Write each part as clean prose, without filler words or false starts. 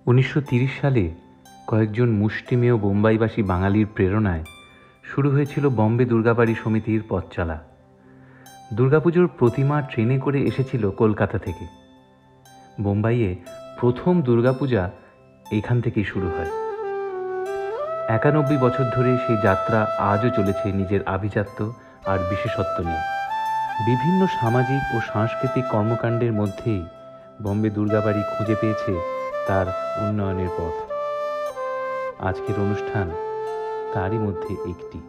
1930 সালে কয়েকজন মুষ্টিমেয় বোম্বাইবাসী বাঙালির প্রেরণায় শুরু হয়েছিল বম্বে দুর্গাবাড়ি সমিতির পথচলা। দুর্গাপুজোর প্রতিমা ট্রেনে করে এসেছিল কলকাতা থেকে। বোম্বাইয়ে প্রথম দুর্গাপূজা এখান থেকেই শুরু হয়। 91 বছর ধরে সেই যাত্রা আজও চলেছে নিজের আভিজাত্য আর বিশেষত্ব নিয়ে। বিভিন্ন সামাজিক ও সাংস্কৃতিক কর্মকাণ্ডের মধ্যেই বম্বে দুর্গাবাড়ি খুঁজে পেয়েছে তার উন্নয়নের পথ। আজকের অনুষ্ঠান তারই মধ্যে একটি।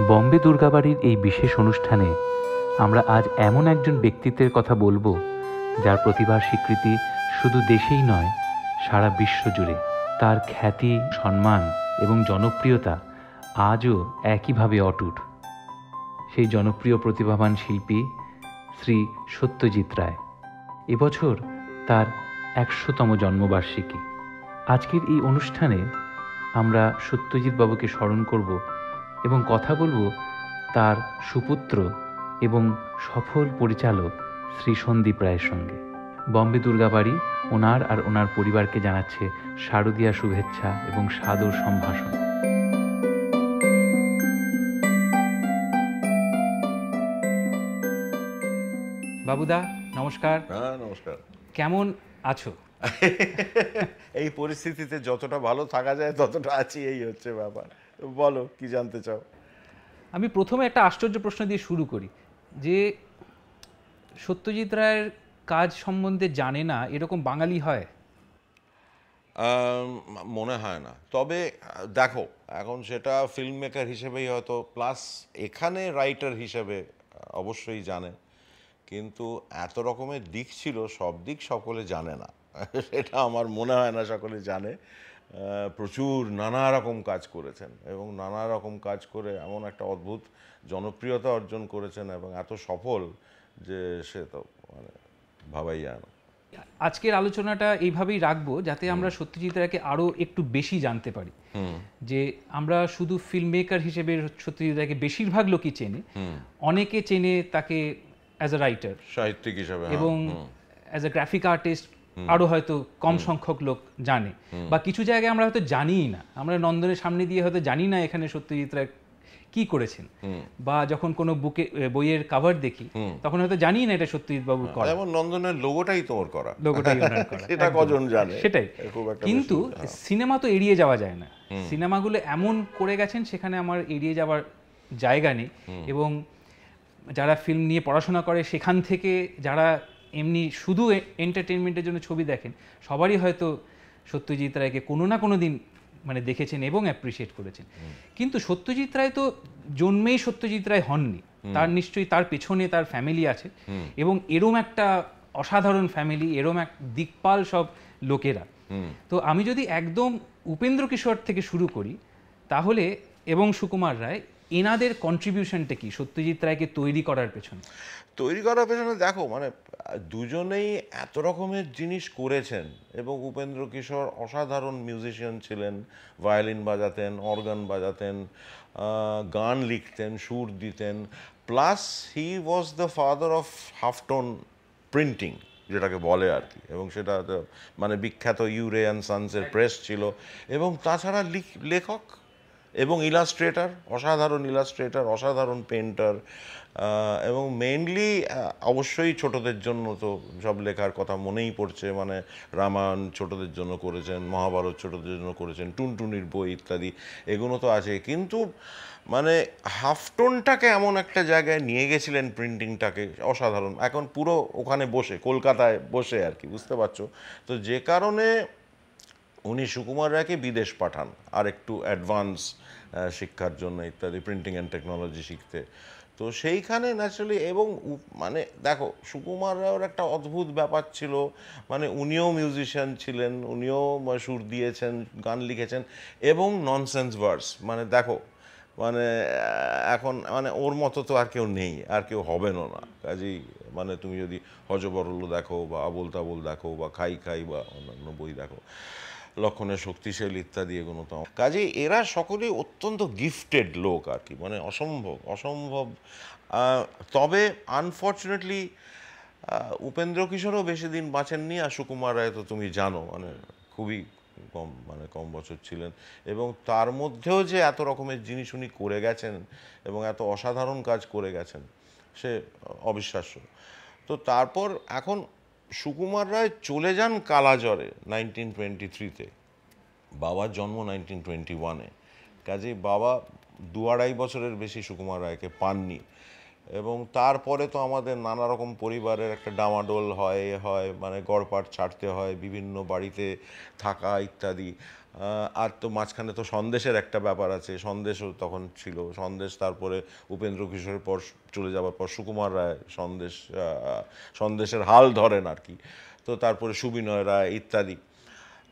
বম্বে দুর্গাবাড়ির এই বিশেষ অনুষ্ঠানে আমরা আজ এমন একজন ব্যক্তিত্বের কথা বলবো যার প্রতিভার স্বীকৃতি শুধু দেশেই নয়, সারা বিশ্ব জুড়ে। তার খ্যাতি, সম্মান এবং জনপ্রিয়তা আজও একইভাবে অটুট। সেই জনপ্রিয় প্রতিভাবান শিল্পী শ্রী সত্যজিৎ রায়। এবছর তার 100তম জন্মবার্ষিকী। আজকের এই অনুষ্ঠানে আমরা সত্যজিৎ বাবুকে স্মরণ করব এবং কথা বলবো তার সুপুত্র এবং সফল পরিচালক শ্রী সন্দীপ রায়ের সঙ্গে। বম্বে দুর্গাবাড়ি ওনার আর ওনার পরিবারকে জানাচ্ছে শারদীয়া শুভেচ্ছা এবং সাদর সম্ভাষণ। বাবুদা নমস্কার। হ্যাঁ, নমস্কার। কেমন আছো? এই পরিস্থিতিতে যতটা ভালো থাকা যায় ততটা আছি, এই হচ্ছে ব্যাপার। বলো কি জানতে চাও? আমি প্রথমে একটা আশ্চর্য প্রশ্ন দিয়ে শুরু করি যে সত্যজিৎ রায়ের কাজ সম্বন্ধে জানে না এরকম বাঙালি হয়? মনে হয় না। তবে দেখো, এখন সেটা ফিল্ম মেকার হিসেবেই হয়তো, প্লাস এখানে রাইটার হিসেবে অবশ্যই জানে, কিন্তু এত রকমের দিক ছিল, সব দিক সকলে জানে না। সেটা আমার মনে হয় না সকলে জানে। প্রচুর নানা রকম কাজ করেছেন এবং নানা রকম কাজ করে এমন একটা অদ্ভুত জনপ্রিয়তা অর্জন করেছেন এবং এত সফল যে সে তো মানে ভাবাই যায় না। আজকের আলোচনাটা এইভাবেই রাখবো যাতে আমরা সত্যজিৎ রায়কে আরও একটু বেশি জানতে পারি। যে আমরা শুধু ফিল্ম মেকার হিসেবে সত্যজিৎ রায়কে বেশিরভাগ লোকই চেনে, অনেকে চেনে তাকে অ্যাজ এ রাইটার, সাহিত্যিক হিসাবে, এবং অ্যাজ এ গ্রাফিক আর্টিস্ট আরও হয়তো কম সংখ্যক লোক জানে, বা কিছু জায়গায় আমরা হয়তো জানিই না। আমরা নন্দনের সামনে দিয়ে হয়তো জানি না এখানে সত্যজিৎ রায় কি করেছেন, বা যখন কোনো বইয়ের কভার দেখি তখন হয়তো জানি না এটা সত্যজিৎ বাবুর করা। যেমন নন্দনের লোগোটাই তোমার করা, লোগোটাই ওনার করা, সেটা কজন জানে? সেটাই। কিন্তু সিনেমা তো এড়িয়ে যাওয়া যায় না। সিনেমাগুলো এমন করে গেছেন সেখানে আমার এড়িয়ে যাওয়ার জায়গা নেই। এবং যারা ফিল্ম নিয়ে পড়াশোনা করে, সেখান থেকে যারা এমনি শুধু এন্টারটেনমেন্টের জন্য ছবি দেখেন, সবারই হয়তো সত্যজিৎ রায়কে কোনো না কোনো দিন মানে দেখেছেন এবং অ্যাপ্রিসিয়েট করেছেন। কিন্তু সত্যজিৎ রায় তো জন্মেই সত্যজিৎ রায় হননি। তার নিশ্চয়ই তার পেছনে তার ফ্যামিলি আছে, এবং এরম একটা অসাধারণ ফ্যামিলি, এরম এক দিকপাল সব লোকেরা। তো আমি যদি একদম উপেন্দ্র কিশোর থেকে শুরু করি তাহলে, এবং সুকুমার রায়, এনাদের কন্ট্রিবিউশনটা কি সত্যজিৎ রায়কে তৈরি করার পেছনে? দেখো, মানে দুজনেই এত রকমের জিনিস করেছেন এবং উপেন্দ্র কিশোর অসাধারণ মিউজিশিয়ান ছিলেন। ভায়োলিন বাজাতেন, অর্গান বাজাতেন, গান লিখতেন, সুর দিতেন। Plus he was the father of halftone printing, যেটাকে বলে আর কি, এবং সেটা মানে বিখ্যাত ইউরে অ্যান্ড সানসের প্রেস ছিল। এবং তাছাড়া লেখক এবং ইলাস্ট্রেটার, অসাধারণ ইলাস্ট্রেটার, অসাধারণ পেন্টার, এবং মেইনলি অবশ্যই ছোটদের জন্য তো সব লেখার কথা মনেই পড়ছে। মানে রামায়ণ ছোটদের জন্য করেছেন, মহাভারত ছোটদের জন্য করেছেন, টুনটুনির বই ইত্যাদি, এগুলো তো আছে। কিন্তু মানে হাফটোনটাকে এমন একটা জায়গায় নিয়ে গেছিলেন, প্রিন্টিংটাকে, অসাধারণ। এখন পুরো ওখানে বসে, কলকাতায় বসে আর কি, বুঝতে পারছো তো। যে কারণে উনি সুকুমার রায়কে বিদেশ পাঠান আর একটু অ্যাডভান্স শিক্ষার জন্য ইত্যাদি, প্রিন্টিং অ্যান্ড টেকনোলজি শিখতে। তো সেইখানে ন্যাচারালি, এবং মানে দেখো, সুকুমার রায়ের একটা অদ্ভুত ব্যাপার ছিল, মানে উনিও মিউজিশিয়ান ছিলেন, উনিও সুর দিয়েছেন, গান লিখেছেন, এবং ননসেন্স ভার্স। মানে দেখো, মানে এখন মানে ওর মতো তো আর কেউ নেই, আর কেউ হবেনও না। কাজেই মানে তুমি যদি হযবরল দেখো, বা আবোল তাবোল দেখো, বা খাই খাই, বা অন্যান্য বই দেখো, লক্ষণের শক্তিশালী ইত্যাদি, এগুলো তো। কাজেই এরা সকলেই অত্যন্ত গিফটেড লোক আর কি, মানে অসম্ভব অসম্ভব। তবে আনফর্চুনেটলি উপেন্দ্র কিশোরও বেশি দিন বাঁচেননি, আর সুকুমার রায় তো তুমি জানো মানে খুবই কম বছর ছিলেন, এবং তার মধ্যেও যে এত রকমের জিনিস উনি করে গেছেন এবং এত অসাধারণ কাজ করে গেছেন সে অবিশ্বাস্য। তো তারপর এখন সুকুমার রায় চলে যান কালাজ্বরে 1923-তে, বাবার জন্ম 1921-এ, কাজেই বাবা 2-2.5 বছরের বেশি সুকুমার রায়কে পাননি। এবং তারপরে তো আমাদের নানা রকম পরিবারের একটা ডামাডোল হয় মানে গড়পাট ছাড়তে হয়, বিভিন্ন বাড়িতে থাকা ইত্যাদি। আর তো মাঝখানে তো সন্দেশের একটা ব্যাপার আছে, সন্দেশও তখন ছিল, সন্দেশ তারপরে উপেন্দ্র কিশোরের পর চলে যাওয়ার পর সুকুমার রায় সন্দেশের হাল ধরেন আর কি। তো তারপরে সুবিনয় রায় ইত্যাদি।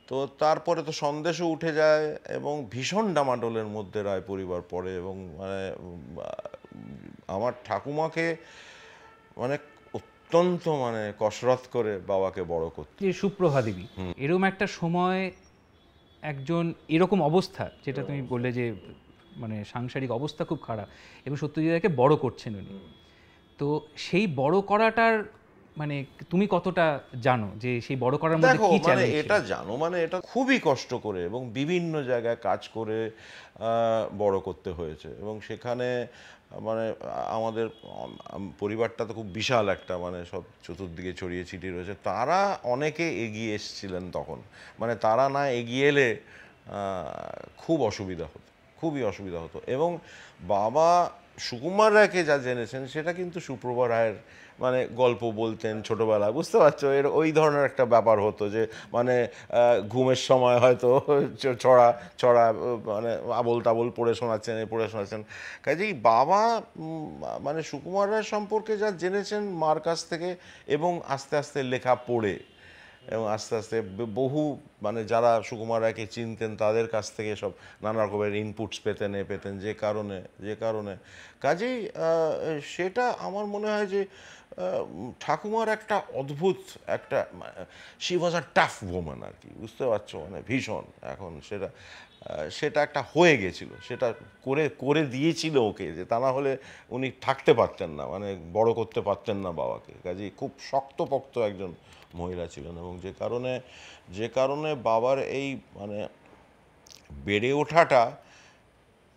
তো তারপরে তো সন্দেশও উঠে যায় এবং ভীষণ ডামাডোলের মধ্যে রায় পরিবার পড়ে। এবং মানে আমার ঠাকুমাকে মানে অত্যন্ত মানে কসরত করে বাবাকে বড় করতে। যে সুপ্রভা দেবী, এরকম একটা সময় একজন এরকম অবস্থা, যেটা তুমি বললে যে মানে সাংসারিক অবস্থা খুব খারাপ, এবং সত্যজিৎকে বড় করছেন উনি, তো সেই বড় করাটার মানে তুমি কতটা জানো যে সেই বড় করার মধ্যে দেখো কি মানে চ্যালেঞ্জ এটা জানো মানে এটা খুবই কষ্ট করে এবং বিভিন্ন জায়গায় কাজ করে বড় করতে হয়েছে। এবং সেখানে মানে আমাদের পরিবারটা তো খুব বিশাল একটা, মানে সব চতুর্দিকে ছড়িয়ে ছিটিয়ে রয়েছে, তারা অনেকে এগিয়ে এসেছিলেন তখন, মানে তারা না এগিয়ে এলে খুব অসুবিধা হতো, খুবই অসুবিধা হতো। এবং বাবা সুকুমার রায়কে যা জেনেছেন সেটা কিন্তু সুপ্রভা রায়ের মানে গল্প বলতেন ছোটবেলা, বুঝতে পারছো, এর ওই ধরনের একটা ব্যাপার হতো যে মানে ঘুমের সময় হয়তো ছড়া ছড়া মানে আবোল তাবোল পড়ে শোনাচ্ছেন, পড়ে শোনাচ্ছেন। কাজেই বাবা মানে সুকুমার রায় সম্পর্কে যা জেনেছেন মার কাছ থেকে, এবং আস্তে আস্তে লেখা পড়ে, এবং আস্তে আস্তে বহু মানে যারা সুকুমার রায়কে চিনতেন তাদের কাছ থেকে সব নানা রকমের ইনপুটস পেতেন, যে কারণে কাজেই সেটা আমার মনে হয় যে ঠাকুমার একটা অদ্ভুত একটা, she was a tough woman আর কি, বুঝতে পারছো, মানে ভীষণ। এখন সেটা একটা হয়ে গেছিল, সেটা করে করে দিয়েছিল ওকে, যে তা না হলে উনি থাকতে পারতেন না, মানে বড় করতে পারতেন না বাবাকে। কাজেই খুব শক্তপোক্ত একজন মহিলা ছিলেন, এবং যে কারণে বাবার এই মানে বেড়ে ওঠাটা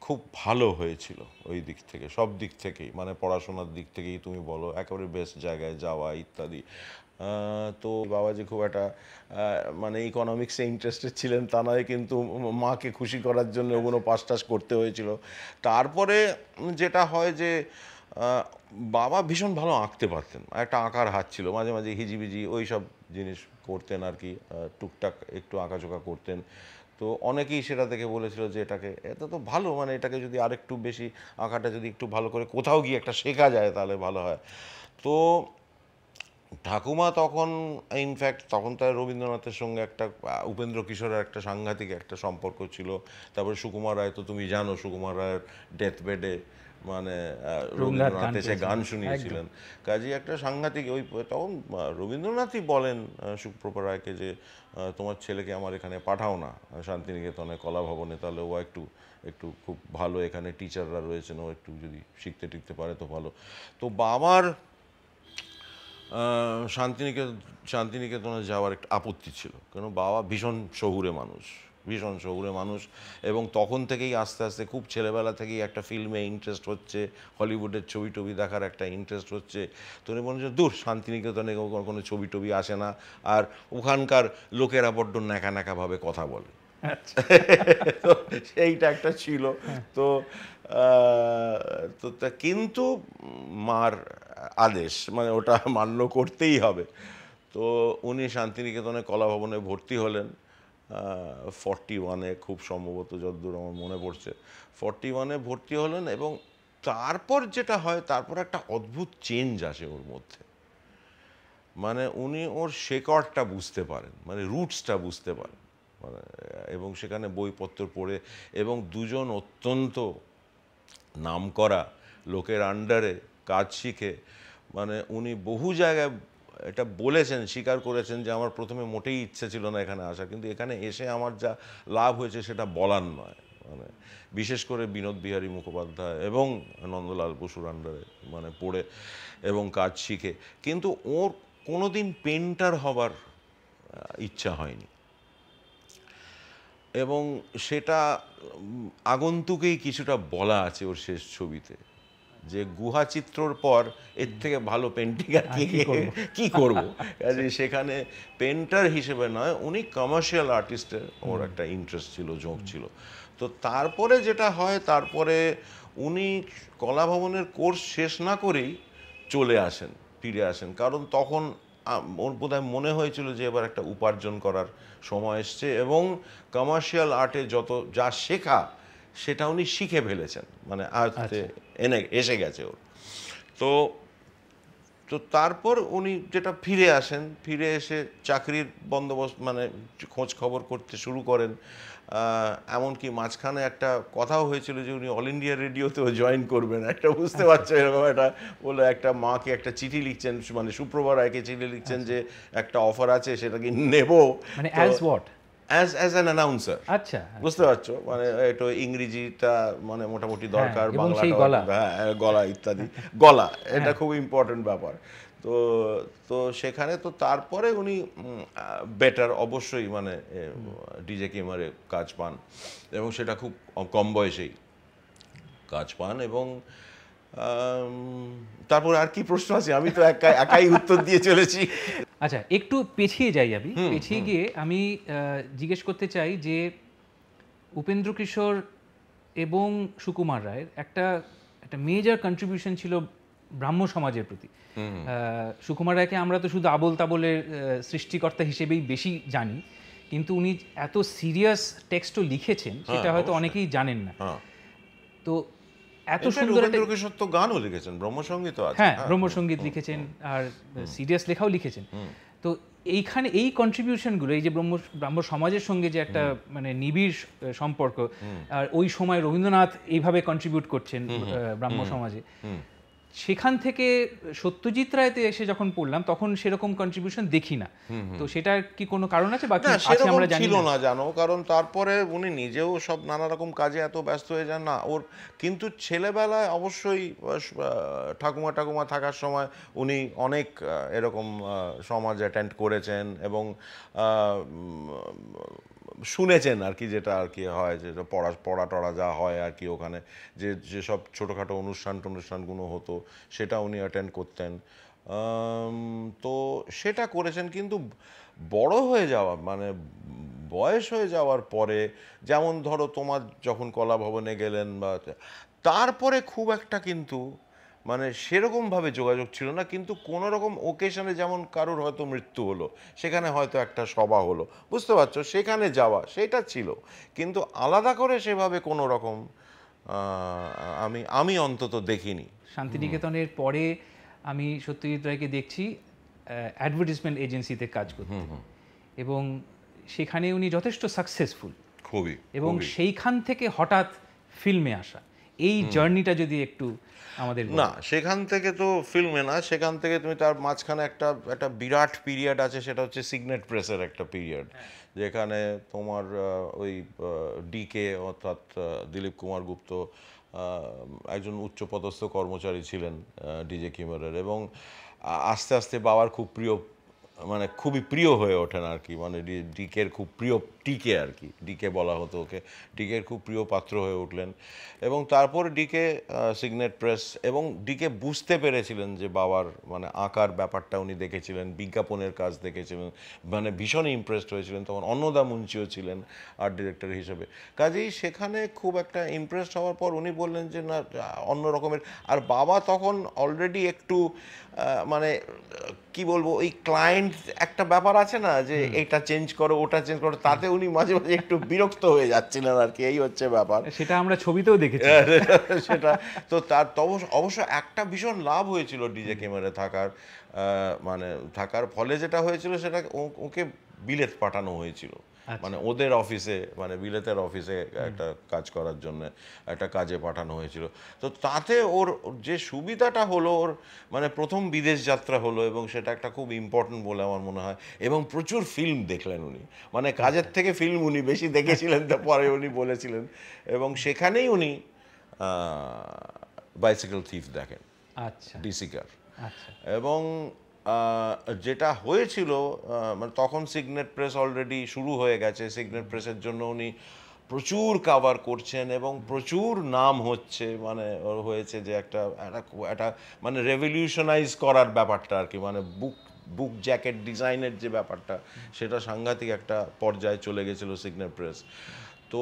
খুব ভালো হয়েছিল ওই দিক থেকে, সব দিক থেকেই, মানে পড়াশোনার দিক থেকেই তুমি বলো, একেবারে বেস্ট জায়গায় যাওয়া ইত্যাদি। তো বাবা যে খুব একটা মানে ইকোনমিক্সে ইন্টারেস্টেড ছিলেন তা নয়, কিন্তু মাকে খুশি করার জন্য ওগুলো পাস টাস করতে হয়েছিল। তারপরে যেটা হয় যে বাবা ভীষণ ভালো আঁকতে পারতেন, একটা আঁকার হাত ছিল, মাঝে মাঝে হিজিবিজি ওই সব জিনিস করতেন আর কি, টুকটাক একটু আঁকাঝোঁকা করতেন। তো অনেকেই সেটা থেকে বলেছিল যে এটা তো ভালো, মানে এটাকে যদি আরেকটু বেশি আঁকাটা যদি একটু ভালো করে কোথাও গিয়ে একটা শেখা যায় তাহলে ভালো হয়। তো ঠাকুমা তখন ইনফ্যাক্ট তখন তার রবীন্দ্রনাথের সঙ্গে একটা উপেন্দ্র কিশোরের একটা সাংঘাতিক একটা সম্পর্ক ছিল। তারপরে সুকুমার রায় তো তুমি জানো, সুকুমার রায়ের ডেথ বেডে মানে রবীন্দ্রনাথ এসে গান শুনিয়েছিলেন। কাজেই একটা সাংঘাতিক ওই তখন রবীন্দ্রনাথই বলেন সুপ্রভা রায়কে যে তোমার ছেলেকে আমার এখানে পাঠাও না শান্তিনিকেতনে কলা ভবনে, তাহলে ও একটু একটু খুব ভালো, এখানে টিচাররা রয়েছেন, ও একটু যদি শিখতে টিখতে পারে তো ভালো। তো বাবার শান্তিনিকেতনে যাওয়ার একটা আপত্তি ছিল, কেন বাবা ভীষণ শহুরে মানুষ, এবং তখন থেকেই আস্তে আস্তে খুব ছেলেবেলা থেকেই একটা ফিল্মে ইন্টারেস্ট হচ্ছে, হলিউডের ছবি টবি দেখার একটা ইন্টারেস্ট হচ্ছে। তো উনি মনে হচ্ছে দূর, শান্তিনিকেতনে কোনো ছবি টবি আসে না, আর ওখানকার লোকেরা বড্ড ন্যাকা ন্যাকাভাবে কথা বলে। তো সেইটা একটা ছিল। তো কিন্তু মার আদেশ, মানে ওটা মান্য করতেই হবে। তো উনি শান্তিনিকেতনে কলা ভবনে ভর্তি হলেন 41-এ, খুব সম্ভবত যতদূর আমার মনে পড়ছে 41-এ ভর্তি হলেন। এবং তারপর যেটা হয়, তারপর একটা অদ্ভুত চেঞ্জ আসে ওর মধ্যে, মানে উনি ওর শেকড়টা বুঝতে পারেন, মানে রুটসটা বুঝতে পারেন, মানে এবং সেখানে বইপত্র পড়ে, এবং দুজন অত্যন্ত নামকরা লোকের আন্ডারে কাজ শিখে, মানে উনি বহু জায়গায় এটা বলেছেন, স্বীকার করেছেন যে আমার প্রথমে মোটেই ইচ্ছে ছিল না এখানে আসা, কিন্তু এখানে এসে আমার যা লাভ হয়েছে সেটা বলার নয়। মানে বিশেষ করে বিনোদ বিহারী মুখোপাধ্যায় এবং নন্দলাল বসুর আন্ডারে মানে পড়ে এবং কাজ শিখে, কিন্তু ওর কোনোদিন পেন্টার হবার ইচ্ছা হয়নি, এবং সেটা আগন্তুকেই কিছুটা বলা আছে ওর শেষ ছবিতে, যে গুহা চিত্রর পর এর থেকে ভালো পেন্টিং আর কি করবো। কাজে সেখানে পেন্টার হিসেবে নয়, উনি কমার্শিয়াল আর্টিস্টের ওর একটা ইন্টারেস্ট ছিল, ঝোঁক ছিল। তো তারপরে যেটা হয়, তারপরে উনি কলাভবনের কোর্স শেষ না করেই চলে আসেন, ফিরে আসেন, কারণ তখন ওর বোধহয় মনে হয়েছিল যে এবার একটা উপার্জন করার সময় এসছে, এবং কমার্শিয়াল আর্টে যত যা শেখা সেটা উনি শিখে ফেলেছেন, মানে আয়ত্তে এসে গেছে ওর। তো তো তারপর উনি যেটা ফিরে আসেন, ফিরে এসে চাকরির বন্দোবস্ত মানে খোঁজ খবর করতে শুরু করেন। এমনকি মাঝখানে একটা কথাও হয়েছিল যে উনি অল ইন্ডিয়া রেডিওতেও জয়েন করবেন, একটা বুঝতে পারছো এরকম একটা বলে, একটা মাকে একটা চিঠি লিখছেন, মানে সুপ্রভা রায়কে চিঠি লিখছেন যে একটা অফার আছে, সেটা কি নেব, মানে as what, as an announcer. আচ্ছা, বুঝতে পারছো, মানে একটু ইংরেজিটা মানে মোটামুটি দরকার, বাংলাটা, হ্যাঁ গলা ইত্যাদি, গলা এটা খুব ইম্পর্টেন্ট ব্যাপার। তো তো সেখানে তো তারপরে উনি বেটার অবশ্যই মানে ডিজে কিমারে কাজ পান, এবং সেটা খুব কম বয়সেই কাজ পান। এবং তারপর আর কি প্রশ্ন আছে, আমি তো একাই উত্তর দিয়ে চলেছি। আচ্ছা, একটু পেছিয়ে যাই, আমি পেছিয়ে গিয়ে আমি জিজ্ঞেস করতে চাই যে উপেন্দ্র কিশোর এবং সুকুমার রায়ের একটা মেজর কন্ট্রিবিউশন ছিল ব্রাহ্ম সমাজের প্রতি। সুকুমার রায়কে আমরা তো শুধু আবোল তাবোলের সৃষ্টিকর্তা হিসেবেই বেশি জানি, কিন্তু উনি এত সিরিয়াস টেক্সটও লিখেছেন সেটা হয়তো অনেকেই জানেন না। তো এত সুন্দর উপেন্দ্র কিশোর তো গানও লিখেছেন, ব্রহ্মসঙ্গীত আছে, হ্যাঁ ব্রহ্মসঙ্গীত লিখেছেন, আর সিরিয়াস লেখাও লিখেছেন। তো এইখানে এই কন্ট্রিবিউশনগুলো, এই যে ব্রাহ্ম সমাজের সঙ্গে যে একটা মানে নিবিড় সম্পর্ক, আর ওই সময় রবীন্দ্রনাথ এইভাবে কন্ট্রিবিউট করছেন ব্রাহ্ম সমাজে, সেখান থেকে সত্যজিৎ রায়তে এসে যখন পড়লাম তখন সেরকম কন্ট্রিবিউশন দেখি না। তো সেটা কি কোনো কারণ আছে? বাকি আছে আমরা জানি ছিল না জানো, কারণ তারপরে উনি নিজেও সব নানা রকম কাজে এত ব্যস্ত হয়ে যান না ওর। কিন্তু ছেলেবেলায় অবশ্যই ঠাকুমা থাকার সময় উনি অনেক এরকম সমাজ অ্যাটেন্ড করেছেন, এবং শুনেছেন আর কি, যেটা আর কি হয়, যে পড়া টড়া যা হয় আর কি ওখানে, যেসব ছোটোখাটো অনুষ্ঠানগুলো হতো সেটা উনি অ্যাটেন্ড করতেন। তো সেটা করেছেন, কিন্তু বড় হয়ে যাওয়া মানে বয়স হয়ে যাওয়ার পরে, যেমন ধরো তোমার যখন কলা ভবনে গেলেন বা তারপরে খুব একটা কিন্তু মানে সেরকমভাবে যোগাযোগ ছিল না। কিন্তু কোনো রকম ওকেশনে, যেমন কারোর হয়তো মৃত্যু হলো, সেখানে হয়তো একটা সভা হলো, বুঝতে পারছো, সেখানে যাওয়া সেটা ছিল, কিন্তু আলাদা করে সেভাবে কোনো রকম আমি অন্তত দেখিনি। শান্তিনিকেতনের পরে আমি সত্যজিৎ রায়কে দেখছি অ্যাডভার্টিজমেন্ট এজেন্সিতে কাজ করতে, এবং সেখানে উনি যথেষ্ট সাকসেসফুল খুবই, এবং সেইখান থেকে হঠাৎ ফিল্মে আসা, এই জার্নিটা যদি একটু আমাদের। না, সেখান থেকে তো ফিল্মে না, সেখান থেকে তুমি তার মাঝখানে একটা বিরাট পিরিয়ড আছে, সেটা হচ্ছে সিগনেট প্রেসের একটা পিরিয়ড, যেখানে তোমার ওই ডিকে অর্থাৎ দিলীপ কুমার গুপ্ত একজন উচ্চপদস্থ কর্মচারী ছিলেন ডিজে কিমারের, এবং আস্তে আস্তে বাবার খুব প্রিয়, মানে খুবই প্রিয় হয়ে ওঠেন আর কি, মানে ডিকের খুব প্রিয়, টিকে আর কি, ডিকে বলা হতো ওকে, ডিকের খুব প্রিয় পাত্র হয়ে উঠলেন। এবং তারপর ডিকে সিগনেট প্রেস, এবং ডিকে বুঝতে পেরেছিলেন যে বাবার মানে আঁকার ব্যাপারটা উনি দেখেছিলেন, বিজ্ঞাপনের কাজ দেখেছিলেন, মানে ভীষণই ইমপ্রেসড হয়েছিলেন। তখন অন্নদা মুন্সিও ছিলেন আর্ট ডিরেক্টর হিসেবে, কাজেই সেখানে খুব একটা ইমপ্রেসড হওয়ার পর উনি বললেন যে না, অন্য রকমের। আর বাবা তখন অলরেডি একটু মানে কি বলবো, ওই ক্লায়েন্ট একটা ব্যাপার আছে না, যে এটা চেঞ্জ করো ওটা চেঞ্জ করো, তাতে উনি মাঝে মাঝে একটু বিরক্ত হয়ে যাচ্ছিলেন আর কি, এই হচ্ছে ব্যাপার। সেটা আমরা ছবিতেও দেখেছি। সেটা তো তার অবশ্য একটা ভীষণ লাভ হয়েছিল ডিজে কিমারে থাকার, মানে থাকার ফলে যেটা হয়েছিল সেটা ওকে বিলেত পাঠানো হয়েছিল, মানে ওদের অফিসে, মানে বিলেতের অফিসে একটা কাজ করার জন্য একটা কাজে পাঠানো হয়েছিল। তো তাতে ওর যে সুবিধাটা হলো, ওর মানে প্রথম বিদেশ যাত্রা হলো, এবং সেটা একটা খুব ইম্পর্টেন্ট বলে আমার মনে হয়। এবং প্রচুর ফিল্ম দেখলেন উনি, মানে কাজের থেকে ফিল্ম উনি বেশি দেখেছিলেন, তা পরে উনি বলেছিলেন। এবং সেখানেই উনি বাইসাইকেল থিফ দেখেন, আচ্ছা ডিসিকার। আচ্ছা এবং যেটা হয়েছিল, মানে তখন সিগনেট প্রেস অলরেডি শুরু হয়ে গেছে। সিগনেট প্রেসের জন্য উনি প্রচুর কাভার করছেন এবং প্রচুর নাম হচ্ছে, মানে ওর হয়েছে যে একটা একটা মানে রেভলিউশনাইজ করার ব্যাপারটা আর কি, মানে বুক জ্যাকেট ডিজাইনের যে ব্যাপারটা, সেটা সাংঘাতিক একটা পর্যায়ে চলে গেছিলো সিগনেট প্রেস। তো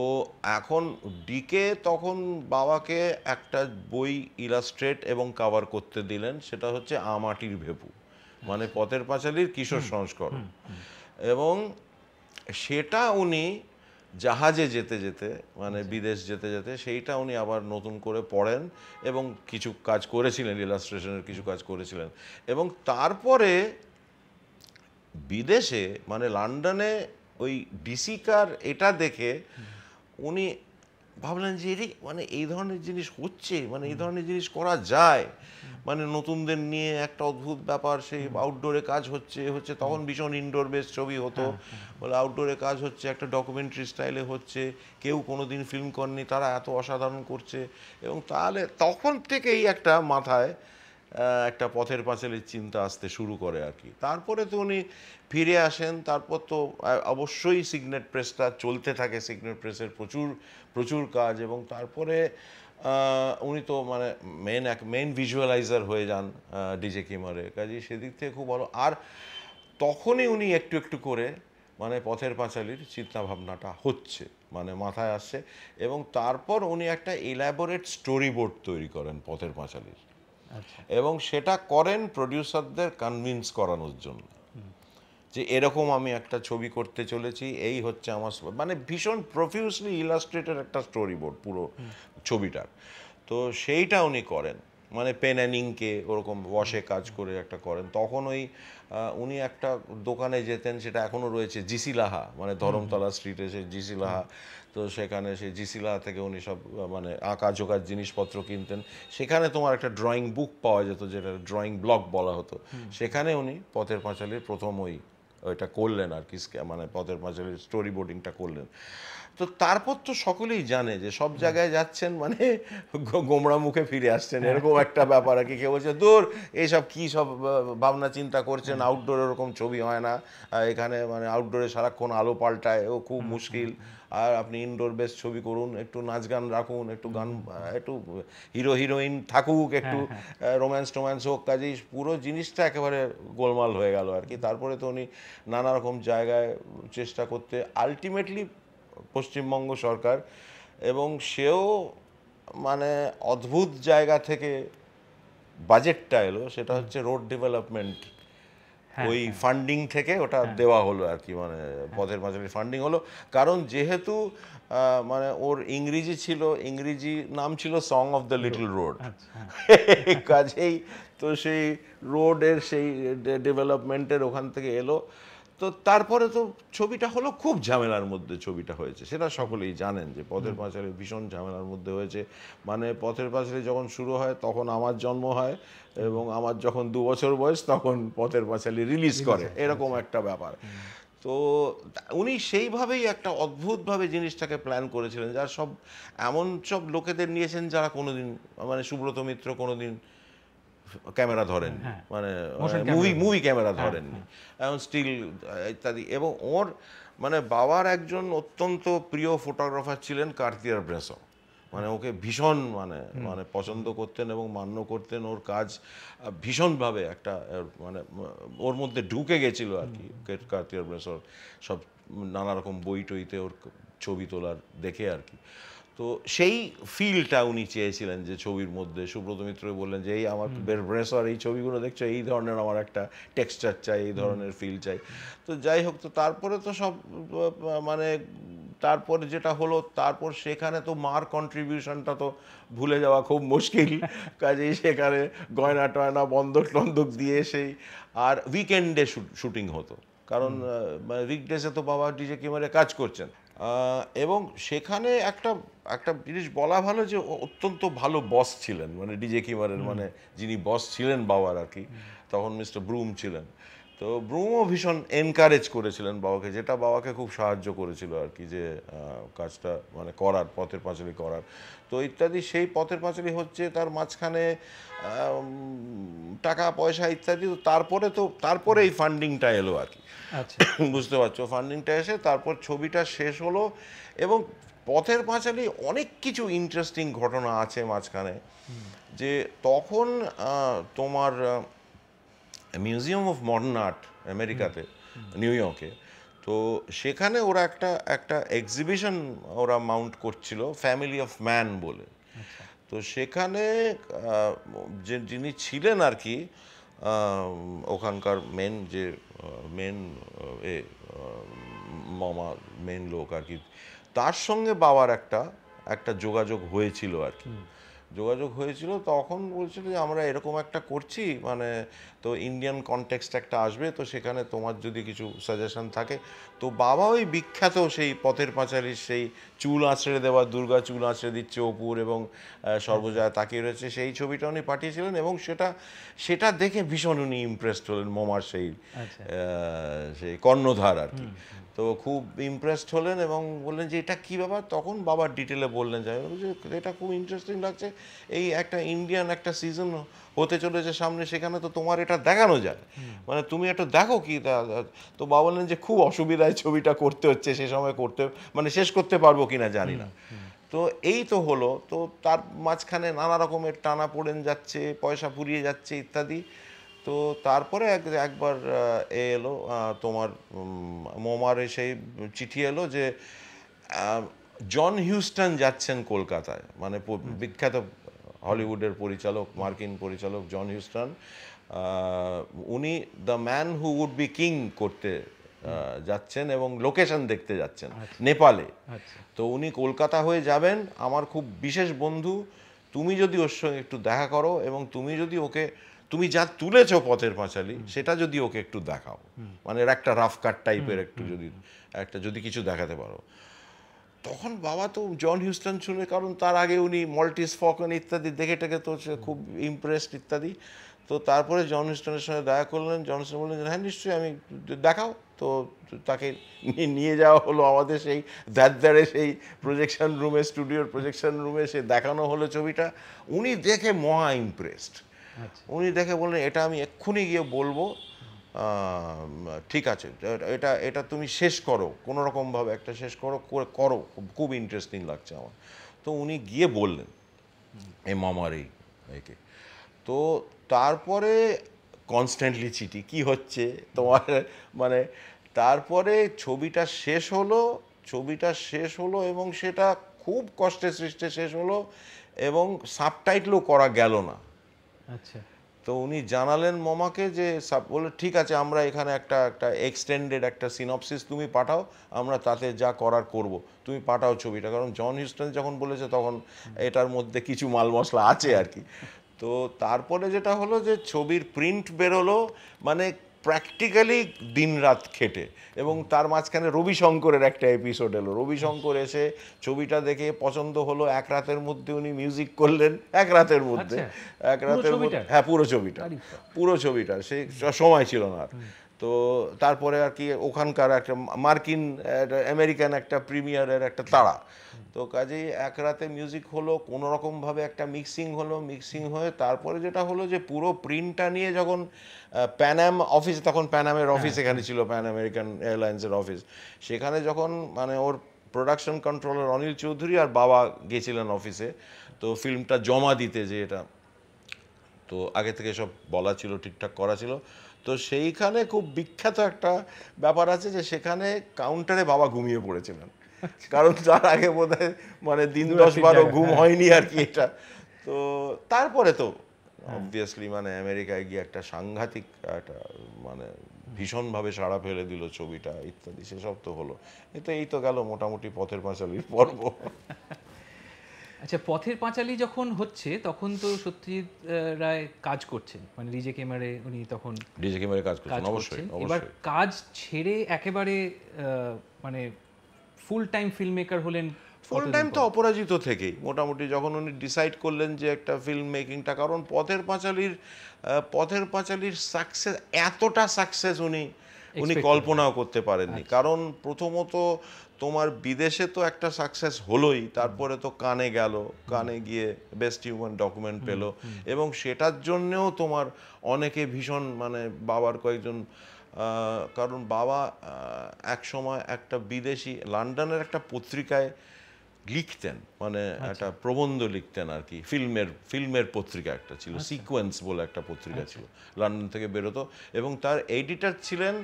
এখন ডিকে তখন বাবাকে একটা বই ইলাস্ট্রেট এবং কাভার করতে দিলেন, সেটা হচ্ছে আমাটির ভেপু, মানে পথের পাঁচালীর কিশোর সংস্করণ। এবং সেটা উনি জাহাজে যেতে যেতে, মানে বিদেশ যেতে যেতে, সেইটা উনি আবার নতুন করে পড়েন এবং কিছু কাজ করেছিলেন, ইলাস্ট্রেশনের কিছু কাজ করেছিলেন। এবং তারপরে বিদেশে, মানে লন্ডনে ওই ডিসিকার এটা দেখে উনি ভাবলেন যে এরই মানে এই ধরনের জিনিস হচ্ছে, মানে এই ধরনের জিনিস করা যায়, মানে নতুনদের নিয়ে একটা অদ্ভুত ব্যাপার। সেই আউটডোরে কাজ হচ্ছে তখন ভীষণ ইনডোর বেস ছবি হতো, বলে আউটডোরে কাজ হচ্ছে, একটা ডকুমেন্টারি স্টাইলে হচ্ছে, কেউ কোনোদিন ফিল্ম করেনি, তারা এত অসাধারণ করছে। এবং তাহলে তখন থেকেই একটা মাথায় একটা পথের পাঁচালীর চিন্তা আসতে শুরু করে আর কি। তারপরে তো উনি ফিরে আসেন, তারপর তো অবশ্যই সিগনেট প্রেসটা চলতে থাকে, সিগনেট প্রেসের প্রচুর প্রচুর কাজ। এবং তারপরে উনি তো মানে মেন ভিজুয়ালাইজার হয়ে যান ডিজে কিমারে, কাজেই সেদিক থেকে খুব ভালো। আর তখনই উনি একটু একটু করে মানে পথের পাঁচালীর চিন্তাভাবনাটা হচ্ছে, মানে মাথায় আসছে। এবং তারপর উনি একটা এলাবোরেট স্টোরি বোর্ড তৈরি করেন পথের পাঁচালীর, এবং সেটা করেন প্রডিউসারদের কনভিন্স করানোর জন্য যে এরকম আমি একটা ছবি করতে চলেছি, এই হচ্ছে আমার, মানে ভীষণ প্রফিউসলি ইলাস্ট্রেটেড একটা স্টোরি বোর্ড পুরো ছবিটার। তো সেইটা উনি করেন, মানে পেন অ্যান্ড ইঙ্কে ওরকম ওয়াশে কাজ করে একটা করেন। তখন ওই উনি একটা দোকানে যেতেন, সেটা এখনও রয়েছে, জিসি লাহা, মানে ধরমতলা স্ট্রিটে সেই জিসি লাহা। তো সেখানে সেই জিসি লাহা থেকে উনি সব মানে আঁকা ঝোঁকার জিনিসপত্র কিনতেন। সেখানে তোমার একটা ড্রয়িং বুক পাওয়া যেত, যেটা ড্রয়িং ব্লক বলা হতো। সেখানে উনি পথের পাঁচালীর প্রথম ওইটা করলেন আর কি, মানে পথের পাঁচালীর স্টোরি বোর্ডিংটা করলেন। তো তারপর তো সকলেই জানে যে সব জায়গায় যাচ্ছেন মানে গোমড়া মুখে ফিরে আসছেন, এরকম একটা ব্যাপার আর কি। কেউ বলছে দূর এইসব কী সব ভাবনা চিন্তা করছেন, আউটডোর এরকম ছবি হয় না, এখানে মানে আউটডোরে সারাক্ষণ আলো পাল্টায়, ও খুব মুশকিল। আর আপনি ইনডোর বেস ছবি করুন, একটু নাচ গান রাখুন, একটু গান, একটু হিরো হিরোইন থাকুক, একটু রোম্যান্স টোম্যান্স হোক, কাজেই পুরো জিনিসটা একেবারে গোলমাল হয়ে গেল আর কি। তারপরে তো উনি নানা রকম জায়গায় চেষ্টা করতে আলটিমেটলি পশ্চিমবঙ্গ সরকার, এবং সেও মানে অদ্ভুত জায়গা থেকে বাজেটটা এলো, সেটা হচ্ছে রোড ডেভেলপমেন্ট, ওই ফান্ডিং থেকে ওটা দেওয়া হলো আর কি, মানে পথের পাঁচালীর ফান্ডিং হলো। কারণ যেহেতু মানে ওর ইংরেজি ছিল, ইংরেজি নাম ছিল song of the little road, কাজেই তো সেই রোডের সেই ডেভেলপমেন্টের ওখান থেকে এলো। তো তারপরে তো ছবিটা হলো খুব ঝামেলার মধ্যে, ছবিটা হয়েছে সেটা সকলেই জানেন যে পথের পাঁচালী ভীষণ ঝামেলার মধ্যে হয়েছে। মানে পথের পাঁচালী যখন শুরু হয় তখন আমার জন্ম হয়, এবং আমার যখন 2 বছর বয়স তখন পথের পাঁচালী রিলিজ করে, এরকম একটা ব্যাপার। তো উনি সেইভাবেই একটা অদ্ভুতভাবে জিনিসটাকে প্ল্যান করেছিলেন, যার সব এমন সব লোকেদের নিয়েছেন যারা কোনোদিন, মানে সুব্রত মিত্র কোনোদিন ক্যামেরা ধরেন, মানে মুভি ক্যামেরা ধরেননি, এখন স্টিল ইত্যাদি। এবং ওর মানে বাবার একজন অত্যন্ত প্রিয় ফটোগ্রাফার ছিলেন কার্তিয়ার ব্রেসো, মানে ওকে ভীষণ মানে মানে পছন্দ করতেন এবং মান্য করতেন। ওর কাজ ভীষণভাবে একটা মানে ওর মধ্যে ঢুকে গেছিল আর কি, কার্তিয়ার ব্রেসোর সব নানা রকম বই টইতে ওর ছবি তোলার দেখে আর কি। তো সেই ফিলটা উনি চেয়েছিলেন যে ছবির মধ্যে। সুব্রত মিত্র বললেন যে এই আমার ব্রেসর এই ছবিগুলো দেখছো, এই ধরনের আমার একটা টেক্সচার চাই, এই ধরনের ফিল চাই। তো যাই হোক, তো তারপরে তো সব মানে তারপরে যেটা হলো, তারপর সেখানে তো মার কন্ট্রিবিউশনটা তো ভুলে যাওয়া খুব মুশকিল, কাজেই সেখানে গয়না টয়না বন্ধক টন্ধক দিয়ে সেই, আর উইকেন্ডে শুটিং হতো, কারণ মানে উইকডেজে তো বাবা ডিজে কিমারে কাজ করছেন। এবং সেখানে একটা একটা জিনিস বলা ভালো যে অত্যন্ত ভালো বস ছিলেন, মানে ডিজে কিমারের মানে যিনি বস ছিলেন বাবার আর কি, তখন মিস্টার ব্রুম ছিলেন। তো ব্রুমও ভীষণ এনকারেজ করেছিলেন বাবাকে, যেটা বাবাকে খুব সাহায্য করেছিল আর কি, যে কাজটা মানে করার, পথের পাঁচালী করার। তো ইত্যাদি সেই পথের পাঁচালী হচ্ছে, তার মাঝখানে টাকা পয়সা ইত্যাদি। তো তারপরে এই ফান্ডিংটা এলো আর কি। আচ্ছা। বুঝতে পারছো, ফান্ডিংটা এসে তারপর ছবিটা শেষ হলো। এবং পথের পাঁচালী অনেক কিছু ইন্টারেস্টিং ঘটনা আছে মাঝখানে, যে তখন তোমার মিউজিয়াম অফ মডার্ন আর্ট আমেরিকাতে, নিউ ইয়র্কে, তো সেখানে ওরা একটা এক্সিবিশন ওরা মাউন্ট করছিল, ফ্যামিলি অফ ম্যান বলে। তো সেখানে যিনি ছিলেন আর কি ওখানকার মেন মামা, মেন লোক আর কি, তার সঙ্গে বাবার একটা যোগাযোগ হয়েছিল আর কি। তখন বলছিল যে আমরা এরকম একটা করছি, মানে তো ইন্ডিয়ান কনটেক্সট একটা আসবে, তো সেখানে তোমার যদি কিছু সাজেশন থাকে। তো বাবা ওই বিখ্যাত সেই পথের পাঁচালীর সেই চুল আঁচড়ে দেওয়া, দুর্গা চুল আঁচড়ে দিচ্ছে অপুর এবং সর্বজয়া তাকিয়ে রয়েছে, সেই ছবিটা উনি পাঠিয়েছিলেন। এবং সেটা দেখে ভীষণ উনি ইমপ্রেসড হলেন, মোমার সেই কর্ণধার আর কি। তো খুব ইমপ্রেসড হলেন এবং বললেন যে এটা কী ব্যাপার। তখন বাবা ডিটেলে বললেন যে এটা খুব ইন্টারেস্টিং লাগছে, এই একটা ইন্ডিয়ান একটা সিজন হতে চলেছে সামনে, সেখানে তো তোমার এটা দেখানো যায়, মানে তুমি একটা দেখো কি। তো বাবা বললেন যে খুব অসুবিধায় ছবিটা করতে হচ্ছে, সে সময় মানে শেষ করতে পারবো কিনা জানি না। তো এই তো হলো। তো তার মাঝখানে নানা রকমের টানা পড়েন যাচ্ছে, পয়সা ফুরিয়ে যাচ্ছে ইত্যাদি। তো তারপরে একবার এলো তোমার মোমার সেই চিঠি এলো যে জন হিউস্টন যাচ্ছেন কলকাতায়, মানে বিখ্যাত হলিউডের পরিচালক, মার্কিন পরিচালক জন হিউস্টন, উনি the man who would be king করতে যাচ্ছেন এবং লোকেশন দেখতে যাচ্ছেন নেপালে। তো উনি কলকাতা হয়ে যাবেন, আমার খুব বিশেষ বন্ধু, তুমি যদি ওর সঙ্গে একটু দেখা করো এবং তুমি যা তুলেছো পথের পাঁচালী সেটা যদি ওকে একটু দেখাও, মানে একটা রাফ কাট টাইপের একটু যদি কিছু দেখাতে পারো। তখন বাবা তো জন হিউস্টন শুনে, কারণ তার আগে উনি মল্টিস ফকন ইত্যাদি দেখে তো সে খুব ইমপ্রেসড ইত্যাদি। তো তারপরে জন হিউস্টনের সঙ্গে দেখা করলেন। জন হিউস্টন বললেন হ্যাঁ নিশ্চয়ই, আমি দেখাও। তো তাকে নিয়ে যাওয়া হলো আমাদের সেই দাঁড়ে সেই স্টুডিওর প্রজেকশন রুমে, সে দেখানো হলো ছবিটা। উনি দেখে মহা ইমপ্রেসড। উনি দেখে বললেন এটা আমি এক্ষুনি গিয়ে বলবো, ঠিক আছে, এটা তুমি শেষ করো, কোনো রকমভাবে একটা শেষ করো, খুব ইন্টারেস্টিং লাগছে আমার। তো উনি গিয়ে বললেন এই মামার একে। তো তারপরে কনস্ট্যান্টলি চিঠি কি হচ্ছে তোমার, মানে তারপরে ছবিটা শেষ হলো এবং সেটা খুব কষ্টে সৃষ্টে শেষ হলো এবং সাবটাইটেলও করা গেল না। আচ্ছা। তো উনি জানালেন মামাকে যে বলে ঠিক আছে, আমরা এখানে একটা এক্সটেন্ডেড একটা সিনপসিস তুমি পাঠাও, আমরা তাতে যা করার করব, তুমি পাঠাও ছবিটা। কারণ জন হিউস্টন যখন বলেছে তখন এটার মধ্যে কিছু মাল মশলা আছে আর কি। তো তারপরে যেটা হলো যে ছবির প্রিন্ট বেরোলো, মানে প্র্যাকটিক্যালি দিনরাত খেটে। এবং তার মাঝখানে রবিশঙ্করের একটা এপিসোড এলো। রবিশঙ্কর এসে ছবিটা দেখে পছন্দ হলো, এক রাতের মধ্যে উনি মিউজিক করলেন, এক রাতের মধ্যে। হ্যাঁ, পুরো ছবিটা সেই সময় ছিল না আর। তো তারপরে আর কি ওখানকার একটা আমেরিকান একটা প্রিমিয়ারের একটা তাড়া। তো কাজেই এক রাতে মিউজিক হলো, কোনো রকমভাবে একটা মিক্সিং হয়ে তারপরে যেটা হলো যে পুরো প্রিন্টটা নিয়ে যখন প্যানাম অফিস, তখন প্যানামের অফিস এখানে ছিল, প্যান আমেরিকান এয়ারলাইন্সের অফিস, সেখানে যখন মানে ওর প্রোডাকশন কন্ট্রোলার অনিল চৌধুরী আর বাবা গেছিলেন অফিসে, তো ফিল্মটা জমা দিতে, যে এটা তো আগে থেকে সব বলা ছিল, ঠিকঠাক করা ছিল। তো সেইখানে খুব বিখ্যাত একটা ব্যাপার আছে যে সেখানে কাউন্টারে বাবা ঘুমিয়ে পড়েছিলেন, কারণ তার আগে বোধহয় মানে দিন 10-12 ঘুম হয়নি আর কি এটা। তো তারপরে তো অবভিয়াসলি মানে আমেরিকায় গিয়ে একটা সাংঘাতিক একটা মানে ভীষণভাবে সাড়া ফেলে দিল ছবিটা ইত্যাদি, সেসব তো হলো। এই তো গেল মোটামুটি পথের পাঁচালীর পর্ব। আচ্ছা, পথের পাঁচালী যখন হচ্ছে তখন তো সত্যজিৎ রায় কাজ করছেন, মানে ডিজে ক্যামেরায় উনি তখন ডিজে ক্যামেরায় কাজ কাজ করছেন, অবশ্যই করছেন। এবার অবশ্যই। কাজ ছেড়ে একেবারে মানে ফুল টাইম ফিল্ম মেকার হলেন ফুল কতদিন টাইম তো পর? অপরাজিত থেকেই মোটামুটি যখন উনি ডিসাইড করলেন যে একটা ফিল্ম মেকিংটা, কারণ পথের পাঁচালীর সাকসেস, এতটা সাকসেস উনি Expect কল্পনাও করতে পারেননি। কারণ প্রথমত তোমার বিদেশে তো একটা সাকসেস হলোই, তারপরে তো কানে গেল, কানে গিয়ে বেস্ট হিউম্যান ডকুমেন্ট পেলো, এবং সেটার জন্যেও তোমার অনেকে ভীষণ মানে বাবার কয়েকজন কারণ বাবা এক সময় একটা বিদেশি লন্ডনের একটা পত্রিকায় লিখতেন, মানে একটা প্রবন্ধ লিখতেন আর কি, ফিল্মের পত্রিকা একটা ছিল, সিকোয়েন্স বলে একটা পত্রিকা ছিল, লন্ডন থেকে বেরোতো, এবং তার এডিটর ছিলেন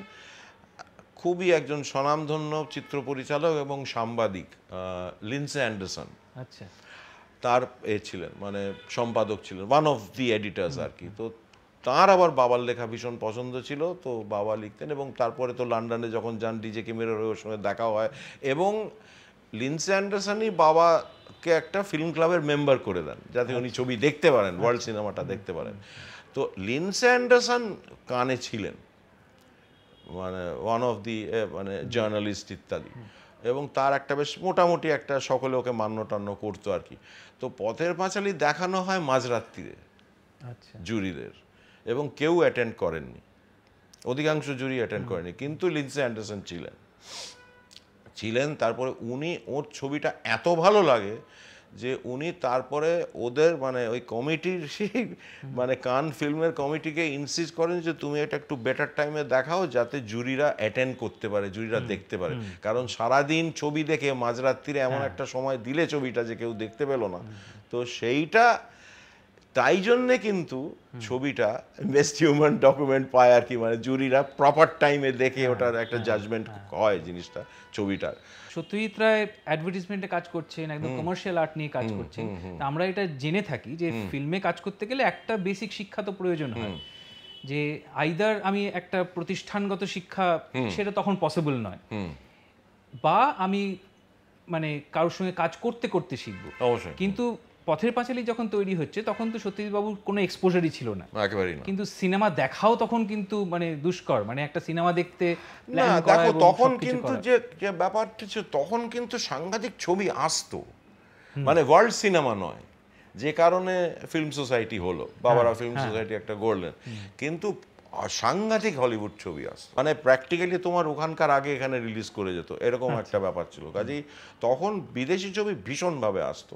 খুবই একজন স্বনামধন্য চিত্র পরিচালক এবং সাংবাদিক লিন্ডসে অ্যান্ডারসন। আচ্ছা, তার ছিলেন মানে সম্পাদক ছিলেন, ওয়ান অফ দি এডিটার্স আর কি। তো তার আবার বাবার লেখা ভীষণ পছন্দ ছিল, তো বাবা লিখতেন, এবং তারপরে তো লন্ডনে যখন যান ডিজে ক্যামেরার ওর সঙ্গে দেখা হয়, এবং লিন্ডসে অ্যান্ডারসনই বাবাকে একটা ফিল্ম ক্লাবের মেম্বার করে দেন যাতে উনি ছবি দেখতে পারেন, ওয়ার্ল্ড সিনেমাটা দেখতে পারেন। তো লিন্ডসে অ্যান্ডারসন কানে ছিলেন, মানে ওয়ান অফ দি মানে জার্নালিস্ট ইত্যাদি, এবং তার একটা বেশ মোটামুটি একটা সকলে ওকে মান্য টান্য করতো আর কি। তো পথের পাঁচালী দেখানো হয় মাঝরাত্রিরে আচ্ছা, জুরিদের, এবং কেউ অ্যাটেন্ড করেননি, অধিকাংশ জুরি অ্যাটেন্ড করেনি, কিন্তু লিন্ডসে অ্যান্ডারসন ছিলেন। তারপরে ওর ছবিটা এত ভালো লাগে যে উনি তারপরে ওদের মানে ওই কমিটির সেই মানে কান ফিল্মের কমিটিকে ইনসিস্ট করেন যে তুমি এটা একটু বেটার টাইমে দেখাও যাতে জুরিরা অ্যাটেন্ড করতে পারে, জুরিরা দেখতে পারে, কারণ সারাদিন ছবি দেখে মাঝরাত্রিরে এমন একটা সময় দিলে ছবিটা যে কেউ দেখতে পেল না। তো সেইটা তাই জন্যে কিন্তু ছবিটা বেস্ট হিউম্যান ডকুমেন্ট পায় আর কি, মানে জুরিরা প্রপার টাইমে দেখে ওটার একটা জাজমেন্ট হয় জিনিসটা ছবিটার। সত্যজিৎ রায় অ্যাডভার্টিজমেন্টে কাজ করছেন, একদম কমার্শিয়াল আর্ট নিয়ে কাজ করছেন। তা আমরা এটা জেনে থাকি যে ফিল্মে কাজ করতে গেলে একটা বেসিক শিক্ষা তো প্রয়োজন হয়, যে আইদার আমি একটা প্রতিষ্ঠানগত শিক্ষা, সেটা তখন পসিবল নয়, বা আমি মানে কারোর সঙ্গে কাজ করতে করতে শিখবো। অবশ্যই। কিন্তু পথের পাঁচালী যখন তৈরি হচ্ছে তখন তো সত্যজিৎ বাবুর কোনো এক্সপোজারই ছিল না, একেবারেই না। কিন্তু সিনেমা দেখাও তখন কিন্তু মানে দুষ্কর, মানে একটা সিনেমা দেখতে না plan করা দেখো, এবং তখন সবকিছু কিন্তু করা। যে ব্যাপারটা ছিল, তখন কিন্তু সাংঘাতিক ছবি আসতো, মানে ওয়ার্ল্ড সিনেমা নয়, যে কারণে ফিল্ম সোসাইটি হলো, বাবারা ফিল্ম সোসাইটি একটা গড়লেন, কিন্তু সাংঘাতিক হলিউড ছবি আসতো, মানে প্র্যাকটিক্যালি তোমার ওখানকার আগে এখানে রিলিজ করে যেত, এরকম একটা ব্যাপার ছিল। কাজেই তখন বিদেশি ছবি ভীষণভাবে আসতো,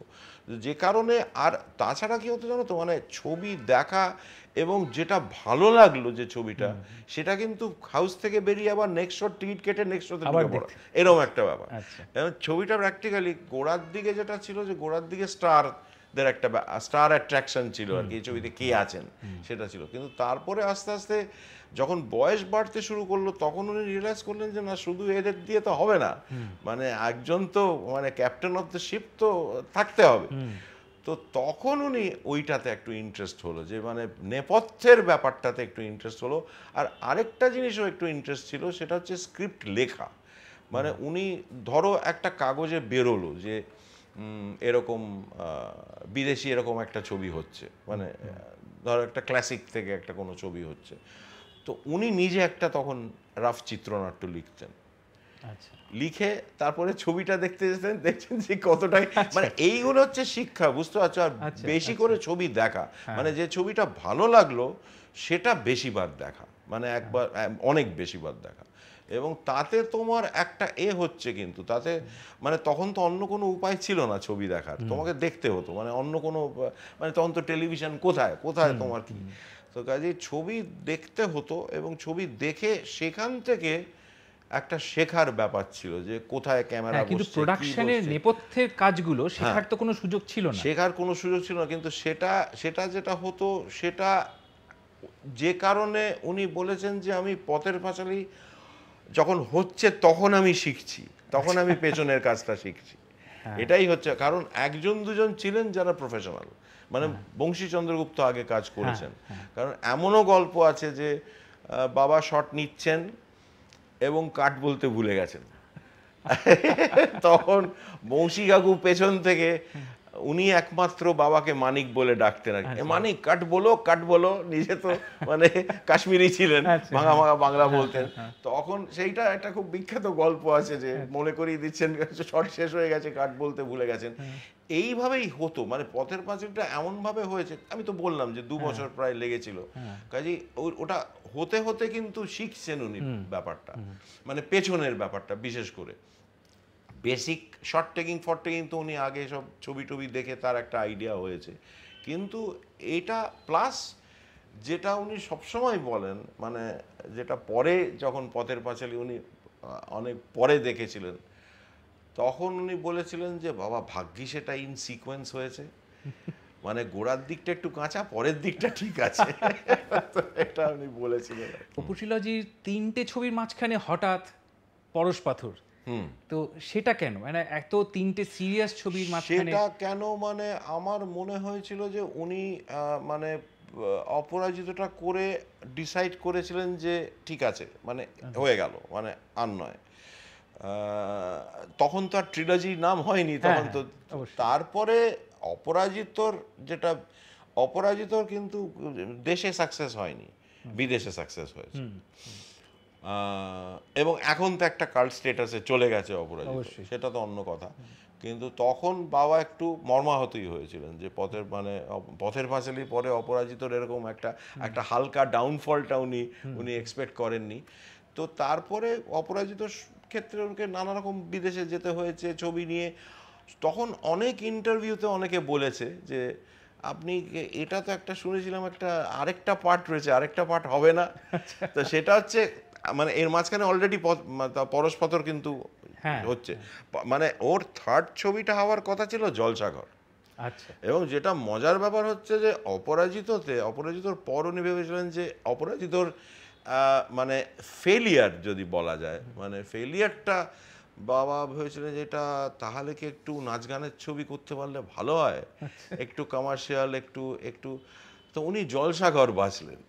যে কারণে। আর তাছাড়া কি হতো জানো তো, মানে ছবি দেখা এবং যেটা ভালো লাগলো যে ছবিটা, সেটা কিন্তু হাউস থেকে বেরিয়ে আবার নেক্সট শো টিকিট কেটে নেক্সট শোতে ঢুকে পড়া, এরকম একটা ব্যাপার। আচ্ছা। এবং ছবিটা প্র্যাকটিক্যালি গোড়ার দিকে যেটা ছিল, যে গোড়ার দিকে স্টারদের একটা স্টার অ্যাট্রাকশন ছিল আর কি, এই ছবিতে কে আছেন সেটা ছিল। কিন্তু তারপরে আস্তে আস্তে যখন বয়স বাড়তে শুরু করলো, তখন উনি রিয়েলাইজ করলেন যে না, শুধু এদের দিয়ে তো হবে না, মানে একজন তো মানে ক্যাপ্টেন অফ দ্য শিপ তো থাকতে হবে। তো তখন উনি ওইটাতে একটু ইন্টারেস্ট হলো, যে মানে নেপথ্যের ব্যাপারটাতে একটু ইন্টারেস্ট হলো। আর আরেকটা জিনিসও একটু ইন্টারেস্ট ছিল, সেটা হচ্ছে স্ক্রিপ্ট লেখা। মানে উনি ধরো একটা কাগজে বেরোলো যে এরকম বিদেশি এরকম একটা ছবি হচ্ছে, মানে ধরো একটা ক্লাসিক থেকে একটা কোনো ছবি হচ্ছে, তো উনি নিজে একটা তখন রাফ চিত্রনাট্য লিখতেন, আচ্ছা, লিখে তারপরে ছবিটা দেখতে যেতেন, দেখছেন যে কতটাই মানে এইগুলো হচ্ছে শিক্ষা, বুঝতে পারছো? আর বেশি করে ছবি দেখা, মানে যে ছবিটা ভালো লাগলো সেটা বেশিবার দেখা, মানে একবার অনেক বেশিবার দেখা, এবং তাতে তোমার একটা হচ্ছে, কিন্তু তাতে মানে তখন তো অন্য কোনো উপায় ছিল না ছবি দেখার, তোমাকে দেখতে হতো, মানে অন্য কোনো মানে তখন তো টেলিভিশন কোথায় কোথায় তোমার কি, তো কাজেই ছবি দেখতে হতো, এবং ছবি দেখে সেখান থেকে একটা শেখার ব্যাপার ছিল, যে কোথায় ক্যামেরা কিন্তু বসছে, প্রোডাকশনের নেপথ্যের কাজগুলো শেখার তো কোনো সুযোগ ছিল না। শেখার কোনো সুযোগ ছিল না। কিন্তু সেটা যেটা হতো, সেটা যে কারণে উনি বলেছেন যে আমি পথের পাঁচালী যখন হচ্ছে তখন আমি শিখছি, তখন আমি পেছনের কাজটা শিখছি, এটাই হচ্ছে কারণ। একজন দুজন ছিলেন যারা প্রফেশনাল, মানে বংশী চন্দ্রগুপ্ত আগে কাজ করেছেন, কারণ এমনও গল্প আছে যে বাবা শট নিচ্ছেন এবং কাট বলতে ভুলে গেছেন, তখন বংশী কাকু পেছন থেকে উনি একমাত্র বাবাকে মানিক বলে ডাকতেন আর কি। "এ মানিক কাট বলো", নিজে তো মানে কাশ্মীরি ছিলেন, ভাঙা ভাঙা বাংলা বলতেন। তখন সেইটা একটা খুব বিখ্যাত গল্প আছে যে মনে করিয়ে দিচ্ছেন শট শেষ হয়ে গেছে, কাট বলতে ভুলে গেছেন। এইভাবেই হতো, মানে পথের পাঁচালীটা এমন ভাবে হয়েছে, আমি তো বললাম যে 2 বছর প্রায় লেগেছিল। কাজেই ওটা হতে হতে কিন্তু শিখছেন উনি ব্যাপারটা, মানে পেছনের ব্যাপারটা বিশেষ করে। বেসিক শর্ট টেকিং তো উনি আগে সব ছবি টবি দেখে তার একটা আইডিয়া হয়েছে, কিন্তু এটা প্লাস যেটা উনি সবসময় বলেন, মানে যেটা পরে যখন পথের পাঁচালী উনি অনেক পরে দেখেছিলেন, তখন উনি বলেছিলেন যে বাবা ভাগ্যিস এটা ইন সিকোয়েন্স হয়েছে, মানে গোড়ার দিকটা একটু কাঁচা, পরের দিকটা ঠিক আছে। তো এটা উনি বলেছিলেন। অপু শিলাজির 3টে ছবির মাঝখানে হঠাৎ পরশ পাথর, তো সেটা কেন, মানে এত 3টে সিরিয়াস ছবির মাঝখানে? সেটা কেন মানে আমার মনে হয়েছিল যে উনি মানে অপরাজিতটা করে ডিসাইড করেছিলেন যে ঠিক আছে, মানে হয়ে গেল, মানে আর নয়। তখন তো আর ট্রিলজি নাম হয়নি তখন তো। তারপরে অপরাজিতর যেটা, অপরাজিতর কিন্তু দেশে সাকসেস হয়নি, বিদেশে সাকসেস হয়েছে। এবং এখন তো একটা কাল্ট স্ট্যাটাসে চলে গেছে অপরাজিত, সেটা তো অন্য কথা। কিন্তু তখন বাবা একটু মর্মাহতই হয়েছিলেন যে পথের পাঁচালী পরে অপরাজিতর এরকম একটা হালকা ডাউনফলটা উনি এক্সপেক্ট করেননি। তো তারপরে অপরাজিতর ক্ষেত্রে ওকে নানা রকম বিদেশে যেতে হয়েছে ছবি নিয়ে। তখন অনেক ইন্টারভিউতে অনেকে বলেছে যে আপনি এটা তো একটা শুনেছিলাম একটা আরেকটা পার্ট রয়েছে, আরেকটা পার্ট হবে না? তো সেটা হচ্ছে মানে এর মাঝখানে অলরেডি পরশ পাথর কিন্তু হচ্ছে, মানে ওর থার্ড ছবিটা হওয়ার কথা ছিল জলসাঘর। আচ্ছা। এবং যেটা মজার ব্যাপার হচ্ছে যে অপরাজিতর পর উনি ভেবেছিলেন যে অপরাজিতর মানে ফেলিয়ার যদি বলা যায়, মানে ফেলিয়ারটা বাবা ভেবেছিলেন যে এটা তাহলে কি একটু নাচ গানের ছবি করতে পারলে ভালো হয়, একটু কমার্শিয়াল, একটু তো উনি জলসাঘর বাছলেন।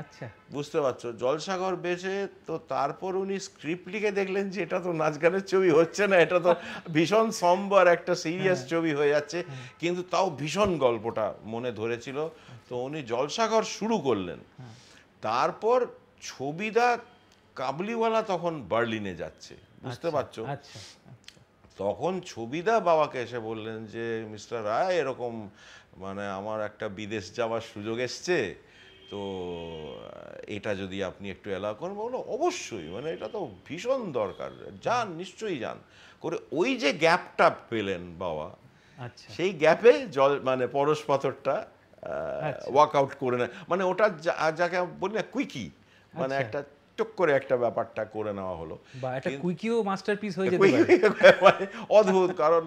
আচ্ছা, বুঝতে পারছো, জলসাঘর বেছে তো তারপর উনি স্ক্রিপ্ট লিখে দেখলেন যে এটা তো নাচ গানের ছবি হচ্ছে না, এটা তো ভীষণ সম্বর একটা সিরিয়াস ছবি হয়ে যাচ্ছে, কিন্তু তাও ভীষণ গল্পটা মনে ধরেছিল। তো উনি জলসাঘর শুরু করলেন। তারপর ছবিদা কাবুলিওয়ালা তখন বার্লিনে যাচ্ছে, বুঝতে পারছো। তখন ছবিদা বাবাকে এসে বললেন যে মিস্টার রায় এরকম মানে আমার একটা বিদেশ যাওয়ার সুযোগ এসছে, তো এটা যদি আপনি একটু এলাও করেন। বললো অবশ্যই, মানে এটা তো ভীষণ দরকার, যান নিশ্চয়ই যান করে। ওই যে গ্যাপটা পেলেন বাবা, সেই গ্যাপে মানে পরশ পাথরটা ওয়ার্কআউট করে নেয়, মানে ওটা যাকে বলি না কুইকি, মানে একটা টুক করে একটা ব্যাপারটা করে নেওয়া হলো, বা একটা কুইকিও মাস্টারপিস হয়ে যেতে পারে, মানে অদ্ভুত। কারণ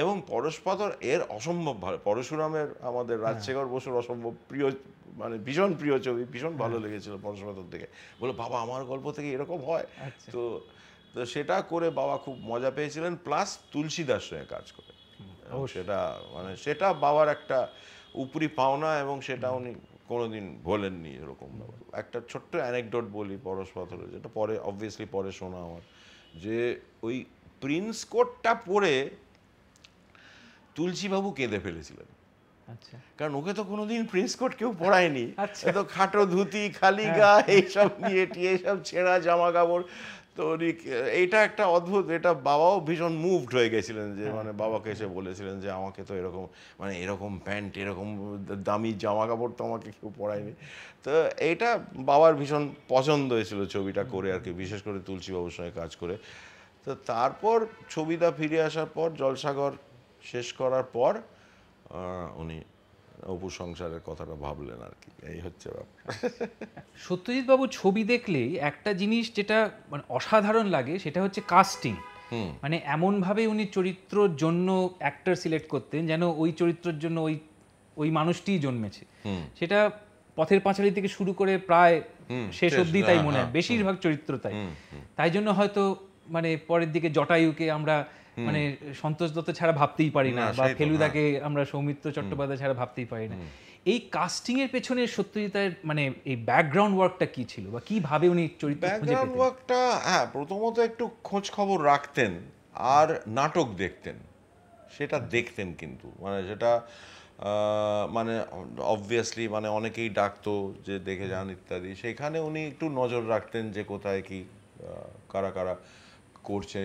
এবং পরশ পাথর এর অসম্ভব ভালো, পরশুরামের আমাদের রাজশেখর বসুর অসম্ভব প্রিয়, মানে ভীষণ প্রিয় ছবি, ভীষণ ভালো লেগেছিল পরশ পাথর দেখে। বলে বাবা আমার গল্প থেকে এরকম হয়, তো সেটা করে বাবা খুব মজা পেয়েছিলেন, প্লাস তুলসীদার সঙ্গে কাজ করে। সেটা মানে সেটা বাবার একটা উপরি পাওনা, এবং সেটা উনি কোনোদিন ভোলেননি। এরকম একটা ছোট্ট অ্যানেকডোট বলি পরশ পাথরের, যেটা পরে অবভিয়াসলি পরে শোনা আমার, যে ওই প্রিন্স কোটটা পরে তুলসীবাবু কেঁদে ফেলেছিলেন। কারণ ওকে তো কোনোদিন প্রিন্স কোট কেউ পরায়নি, তো খাটো ধুতি, খালি গা, এইসব নিয়ে এইসব ছেঁড়া জামা কাপড়। তো এইটা একটা অদ্ভুত, এটা বাবাও ভীষণ মুভড হয়ে গেছিলেন, যে মানে বাবাকে এসে বলেছিলেন যে আমাকে তো এরকম, মানে এরকম প্যান্ট, এরকম দামি জামা কাপড় তো আমাকে কেউ পরায়নি। তো এইটা বাবার ভীষণ পছন্দ হয়েছিল ছবিটা করে আর কি, বিশেষ করে তুলসীবাবুর সঙ্গে কাজ করে। তো তারপর ছবিটা ফিরে আসার পর, জলসাঘর শেষ করার পর উনি অপু সংসারের কথাটা ভাবলেন আর কি, এই হচ্ছে ব্যাপার। সত্যজিৎ বাবু ছবি দেখলেই একটা জিনিস যেটা মানে অসাধারণ লাগে, সেটা হচ্ছে কাস্টিং। মানে এমনভাবে উনি চরিত্রর জন্য অ্যাক্টর সিলেক্ট করতেন যেন ওই চরিত্রের জন্য ওই মানুষটিই জন্মেছে। সেটা পথের পাঁচালী থেকে শুরু করে প্রায় শেষ অবধি তাই মনে হয়, বেশিরভাগ চরিত্র তাই জন্য হয়তো মানে পরের দিকে জটায়ুকে আমরা মানে সন্তোষ দত্ত ছাড়া ভাবতেই পারি না, বা ফেলুদাকে আমরা সৌমিত্র চট্টোপাধ্যায় ছাড়া ভাবতেই পারি না। এই কাস্টিং এর পেছনে সত্যজিতের মানে এই ব্যাকগ্রাউন্ড ওয়ার্কটা কি ছিল, বা কিভাবে উনি চরিত্র খুঁজে পেতেন? ব্যাকগ্রাউন্ড ওয়ার্কটা, হ্যাঁ, প্রথমত একটু খোঁজ খবর রাখতেন আর নাটক দেখতেন, সেটা দেখতেন কিন্তু মানে সেটা মানে অবভিয়াসলি মানে অনেকেই ডাকতো যে দেখে যান ইত্যাদি, সেখানে উনি একটু নজর রাখতেন যে কোথায় কি কারা কারা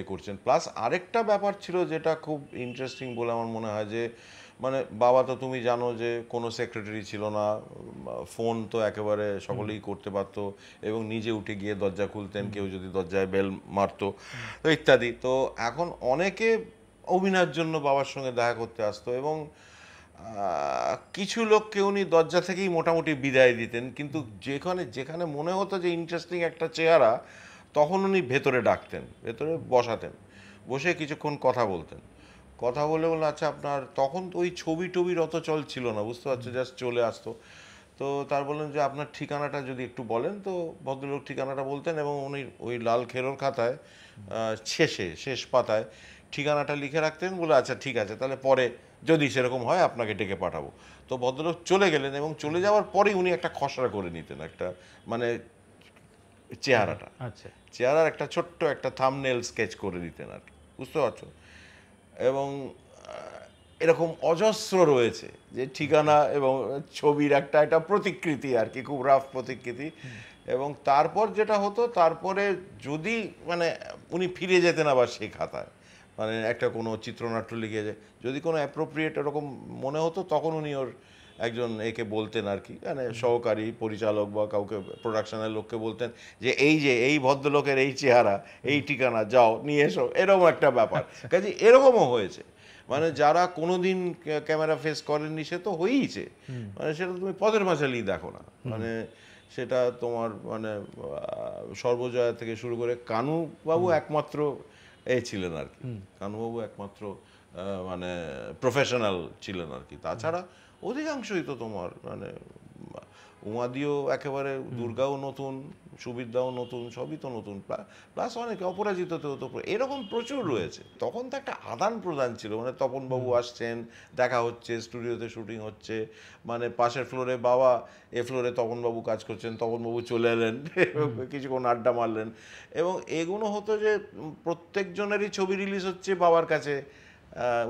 করছেন। প্লাস আরেকটা ব্যাপার ছিল যেটা খুব ইন্টারেস্টিং বলে আমার মনে হয়, যে মানে বাবা তো তুমি জানো যে কোনো সেক্রেটারি ছিল না, ফোন তো একেবারে সকলেই করতে পারতো এবং নিজে উঠে গিয়ে দরজা খুলতেন, কেউ যদি দরজায় বেল মারতো তো ইত্যাদি। তো এখন অনেকে অভিনয়ের জন্য বাবার সঙ্গে দেখা করতে আসতো এবং কিছু লোককে উনি দরজা থেকেই মোটামুটি বিদায় দিতেন, কিন্তু যেখানে যেখানে মনে হতো যে ইন্টারেস্টিং একটা চেহারা তখন উনি ভেতরে ডাকতেন, ভেতরে বসাতেন, বসে কিছুক্ষণ কথা বলতেন, কথা বলে বললেন আচ্ছা আপনার, তখন তো ওই ছবি টবির অত চল ছিল না, বুঝতে পারছো, জাস্ট চলে আসতো। তো তার বললেন যে আপনার ঠিকানাটা যদি একটু বলেন, তো ভদ্রলোক ঠিকানাটা বলতেন এবং উনি ওই লাল খেরোর খাতায় শেষ পাতায় ঠিকানাটা লিখে রাখতেন, বলে আচ্ছা ঠিক আছে তাহলে পরে যদি সেরকম হয় আপনাকে ডেকে পাঠাবো। তো ভদ্রলোক চলে গেলেন এবং চলে যাওয়ার পরেই উনি একটা খসড়া করে নিতেন, একটা মানে চেহারাটা, আচ্ছা, চেহারার একটা ছোট্ট একটা থাম্বনেল স্কেচ করে দিতেন আর কি, বুঝতে পারছো। এবং এরকম অজস্র রয়েছে যে ঠিকানা এবং ছবির একটা প্রতিকৃতি আর কি, খুব রাফ প্রতিকৃতি। এবং তারপর যেটা হতো, তারপরে যদি মানে উনি ফিরে যেতেন আবার সেই খাতায়, মানে একটা কোনো চিত্রনাট্য লিখে যে যদি কোনো অ্যাপ্রোপ্রিয়েট এরকম মনে হতো, তখন উনি ওর একজন একে বলতেন আর কি, মানে সহকারী পরিচালক বা কাউকে প্রোডাকশনের লোককে বলতেন যে এই ভদ্রলোকের এই চেহারা, এই ঠিকানা, যাও নিয়ে এসো, এরকম একটা ব্যাপার। কাজে এরকমও হয়েছে, মানে যারা কোনোদিন ক্যামেরা ফেস করেননি সে তো হয়েইছে, মানে সেটা তুমি পথের পাঁচালী দেখো না, মানে সেটা তোমার মানে সর্বজয়া থেকে শুরু করে কানুবাবু একমাত্র ছিলেন আর কি, কানুবাবু একমাত্র মানে প্রফেশনাল ছিলেন আর কি। তাছাড়া অধিকাংশই তো তোমার মানে উমাদিও একেবারে, দুর্গাও নতুন, সুবিদ্যাও নতুন, সবই তো নতুন, প্লাস অনেকে অপরাজিততেও তো এরকম প্রচুর রয়েছে। তখন তো একটা আদান প্রদান ছিল, মানে তপনবাবু আসছেন, দেখা হচ্ছে, স্টুডিওতে শুটিং হচ্ছে, মানে পাশের ফ্লোরে বাবা, এ ফ্লোরে তপনবাবু কাজ করছেন, তপনবাবু চলে এলেন, কিছুক্ষণ আড্ডা মারলেন, এবং এগুলো হতো যে প্রত্যেকজনেরই ছবি রিলিজ হচ্ছে বাবার কাছে,